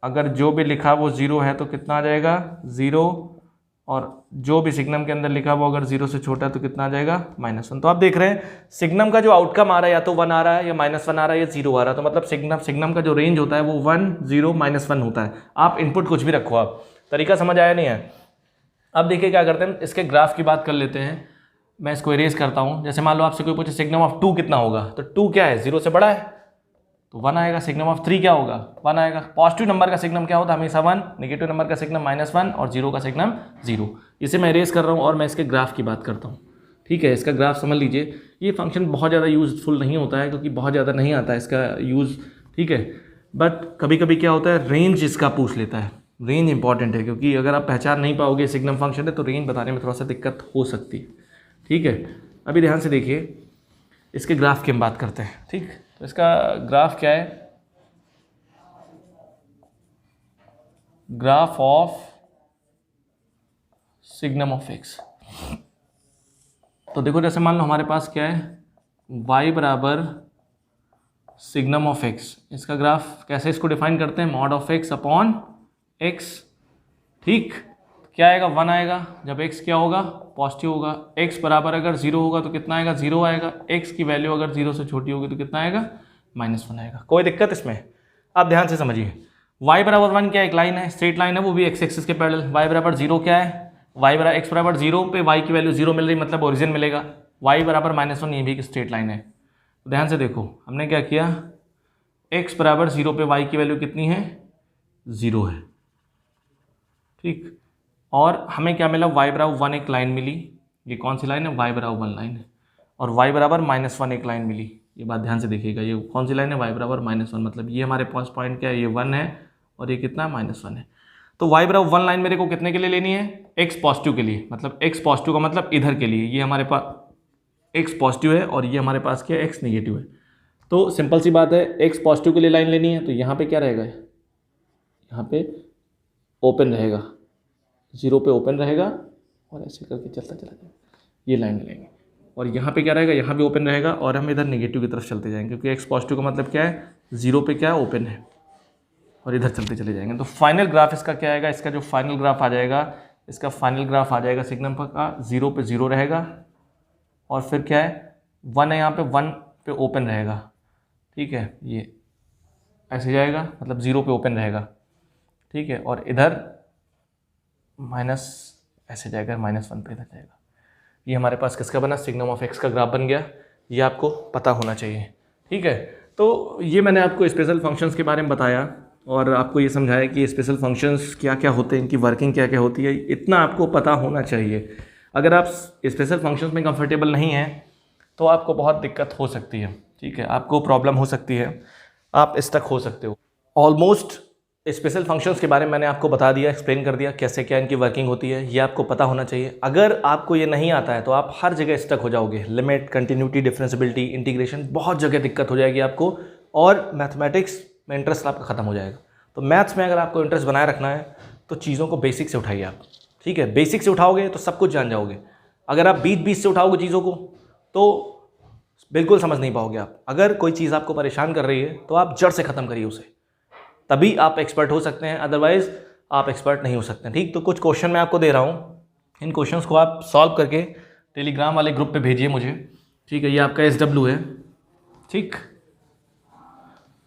अगर जो भी लिखा वो 0 है तो कितना आ जाएगा, 0। और जो भी सिग्नम के अंदर लिखा वो अगर 0 से छोटा है तो कितना आ जाएगा, -1। तो आप देख रहे हैं सिग्नम का जो आउटकम आ रहा है या तो 1 आ रहा है या -1 आ रहा है या 0 आ रहा है। तो मतलब सिग्नम का जो रेंज होता है वो 1, 0, -1 होता है। आप इनपुट कुछ भी रखो, आप तरीका समझ आया नहीं है। अब देखिए क्या करते हैं, इसके ग्राफ की बात कर लेते हैं। मैं इसको इरेज करता हूँ। जैसे मान लो आपसे कोई पूछे सिग्नम ऑफ 2 कितना होगा, तो 2 क्या है, 0 से बड़ा है तो 1 आएगा। सिग्नम ऑफ 3 क्या होगा, 1 आएगा। पॉजिटिव नंबर का सिग्नम क्या होता है, हमेशा 1। नेगेटिव नंबर का सिग्नम -1 और 0 का सिग्नम 0। इसे मैं इरेज कर रहा हूँ और मैं इसके ग्राफ की बात करता हूँ। ठीक है, इसका ग्राफ समझ लीजिए। ये फंक्शन बहुत ज़्यादा यूजफुल नहीं होता है क्योंकि बहुत ज़्यादा नहीं आता है इसका यूज़, ठीक है। बट कभी कभी क्या होता है, रेंज इसका पूछ लेता है। रेंज इंपॉर्टेंट है क्योंकि अगर आप पहचान नहीं पाओगे सिग्नम फंक्शन है तो रेंज बताने में थोड़ा सा दिक्कत हो सकती है। ठीक है, अभी ध्यान से देखिए, इसके ग्राफ की हम बात करते हैं। ठीक, तो इसका ग्राफ क्या है, graph of signum of x। तो देखो जैसे मान लो हमारे पास क्या है, y बराबर सिग्नम ऑफ x। इसका ग्राफ कैसे इसको डिफाइन करते हैं, mod of x upon x। ठीक, क्या आएगा, 1 आएगा जब x क्या होगा, पॉजिटिव होगा। x बराबर अगर 0 होगा तो कितना आएगा, 0 आएगा। x की वैल्यू अगर 0 से छोटी होगी तो कितना आएगा, -1 आएगा। कोई दिक्कत इसमें, आप ध्यान से समझिए। y बराबर 1 क्या, एक लाइन है, स्ट्रेट लाइन है, वो भी x एक्सिस के पैरेलल। y बराबर 0 क्या है, x बराबर 0 पे y की वैल्यू 0 मिल रही, मतलब ओरिजिन मिलेगा। y बराबर -1, ये भी एक स्ट्रेट लाइन है। तो ध्यान से देखो, हमने क्या किया, x बराबर 0 पे y की वैल्यू कितनी है, 0 है। ठीक, और हमें क्या मिला, y बराबर 1 एक लाइन मिली। ये कौन सी लाइन है, y बराबर 1 लाइन है। और y बराबर -1 एक लाइन मिली। ये बात ध्यान से देखिएगा, ये कौन सी लाइन है, y बराबर -1, मतलब ये हमारे पास पॉइंट क्या है, ये 1 है और ये कितना, -1 है। तो y बराबर 1 लाइन मेरे को कितने के लिए लेनी है, x पॉजिटिव के लिए, मतलब x पॉजिटिव का मतलब इधर के लिए। ये हमारे पास x पॉजिटिव है और ये हमारे पास क्या है, x नेगेटिव है। तो सिंपल सी बात है, x पॉजिटिव के लिए लाइन लेनी है तो यहाँ पे क्या रहेगा, यहाँ पे ओपन रहेगा, 0 पे ओपन रहेगा और ऐसे करके चलता चला जाएगा, ये लाइन लेंगे। और यहाँ पे क्या रहेगा, यहाँ भी ओपन रहेगा और हम इधर नेगेटिव की तरफ चलते जाएंगे क्योंकि x पॉजिटिव का मतलब क्या है, 0 पे क्या है, ओपन है, और इधर चलते चले जाएंगे। तो फाइनल ग्राफ इसका क्या आएगा, इसका जो फाइनल ग्राफ आ जाएगा, इसका फाइनल ग्राफ आ जाएगा सिग्नम का 0 पे 0 रहेगा और फिर क्या है, 1 है, यहाँ पे 1 पे ओपन रहेगा। ठीक है, ये ऐसे जाएगा, मतलब 0 पे ओपन रहेगा। ठीक है, और इधर माइनस ऐसे जाएगा, -1 पे इधर जाएगा। ये हमारे पास किसका बना, सिग्नम ऑफ x का ग्राफ बन गया। ये आपको पता होना चाहिए। ठीक है, तो ये मैंने आपको स्पेशल फंक्शंस के बारे में बताया और आपको ये समझाया कि स्पेशल फंक्शंस क्या क्या होते हैं, इनकी वर्किंग क्या क्या होती है, इतना आपको पता होना चाहिए। अगर आप स्पेशल फंक्शंस में कंफर्टेबल नहीं हैं तो आपको बहुत दिक्कत हो सकती है। ठीक है, आपको प्रॉब्लम हो सकती है, आप इस तक हो सकते हो। ऑलमोस्ट स्पेशल फंक्शंस के बारे में मैंने आपको बता दिया, एक्सप्लेन कर दिया कैसे क्या इनकी वर्किंग होती है, ये आपको पता होना चाहिए। अगर आपको ये नहीं आता है तो आप हर जगह स्टक हो जाओगे। लिमिट, कंटिन्यूटी, डिफरेंशियबिलिटी, इंटीग्रेशन, बहुत जगह दिक्कत हो जाएगी आपको और मैथमेटिक्स में इंटरेस्ट आपका खत्म हो जाएगा। तो मैथ्स में अगर आपको इंटरेस्ट बनाए रखना है तो चीज़ों को बेसिक से उठाइए आप। ठीक है, बेसिक से उठाओगे तो सब कुछ जान जाओगे। अगर आप बीच से उठाओगे चीज़ों को तो बिल्कुल समझ नहीं पाओगे आप। अगर कोई चीज़ आपको परेशान कर रही है तो आप जड़ से ख़त्म करिए उसे, तभी आप एक्सपर्ट हो सकते हैं, अदरवाइज आप एक्सपर्ट नहीं हो सकते हैं। ठीक, तो कुछ क्वेश्चन मैं आपको दे रहा हूँ, इन क्वेश्चंस को आप सॉल्व करके टेलीग्राम वाले ग्रुप पे भेजिए मुझे। ठीक है, ये आपका SW है। ठीक,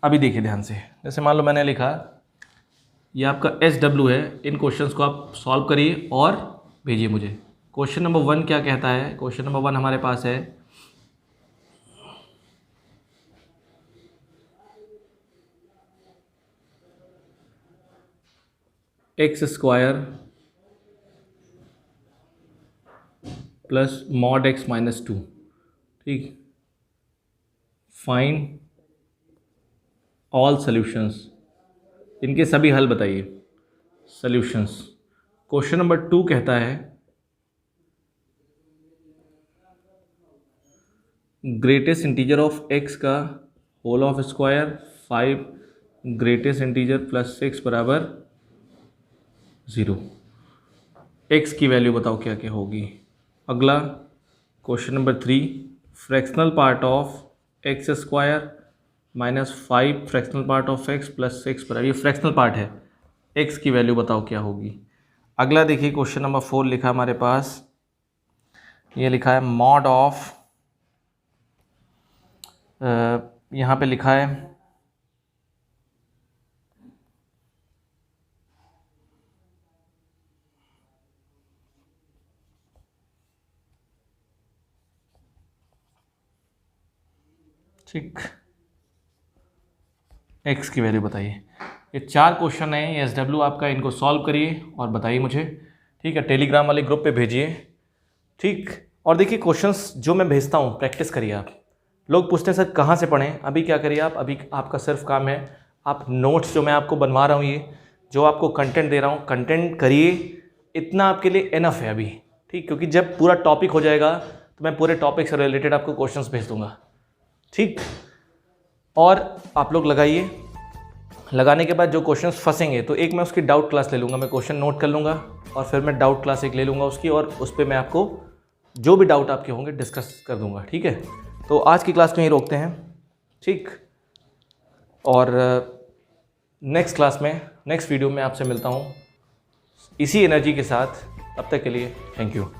अभी देखिए ध्यान से, जैसे मान लो मैंने लिखा ये आपका SW है। इन क्वेश्चंस को आप सॉल्व करिए और भेजिए मुझे। क्वेश्चन नंबर 1 क्या कहता है? क्वेश्चन नंबर 1 हमारे पास है x² plus mod x minus 2। ठीक, फाइंड ऑल सॉल्यूशंस, इनके सभी हल बताइए। सॉल्यूशंस। क्वेश्चन नंबर 2 कहता है ग्रेटेस्ट इंटीजर ऑफ x का whole of square 5 greatest integer plus 6 बराबर 0। x की वैल्यू बताओ क्या क्या होगी। अगला question number 3 fractional part of x² minus 5 fractional part of x plus 6 बराबर, ये फ्रैक्शनल पार्ट है, x की वैल्यू बताओ क्या होगी। अगला देखिए क्वेश्चन नंबर 4 लिखा हमारे पास, ये लिखा है मॉड ऑफ, यहाँ पे लिखा है ठीक, x की वैल्यू बताइए। ये 4 क्वेश्चन हैं, ये SW आपका, इनको सॉल्व करिए और बताइए मुझे। ठीक है, टेलीग्राम वाले ग्रुप पे भेजिए। ठीक, और देखिए क्वेश्चंस जो मैं भेजता हूँ प्रैक्टिस करिए आप। लोग पूछते हैं सर कहाँ से पढ़ें, अभी क्या करिए आप, अभी आपका सिर्फ काम है आप नोट्स जो मैं आपको बनवा रहा हूँ, ये जो आपको कंटेंट दे रहा हूँ, कंटेंट करिए, इतना आपके लिए इनफ है अभी। ठीक, क्योंकि जब पूरा टॉपिक हो जाएगा तो मैं पूरे टॉपिक से रिलेटेड आपको क्वेश्चंस भेज दूंगा। ठीक, और आप लोग लगाइए। लगाने के बाद जो क्वेश्चंस फंसेंगे तो एक मैं उसकी डाउट क्लास ले लूँगा, मैं क्वेश्चन नोट कर लूँगा और फिर मैं डाउट क्लास एक ले लूँगा उसकी, और उस पर मैं आपको जो भी डाउट आपके होंगे डिस्कस कर दूँगा। ठीक है, तो आज की क्लास में ही रोकते हैं। ठीक, और नेक्स्ट क्लास में, नेक्स्ट वीडियो में आपसे मिलता हूँ इसी एनर्जी के साथ। तब तक के लिए थैंक यू।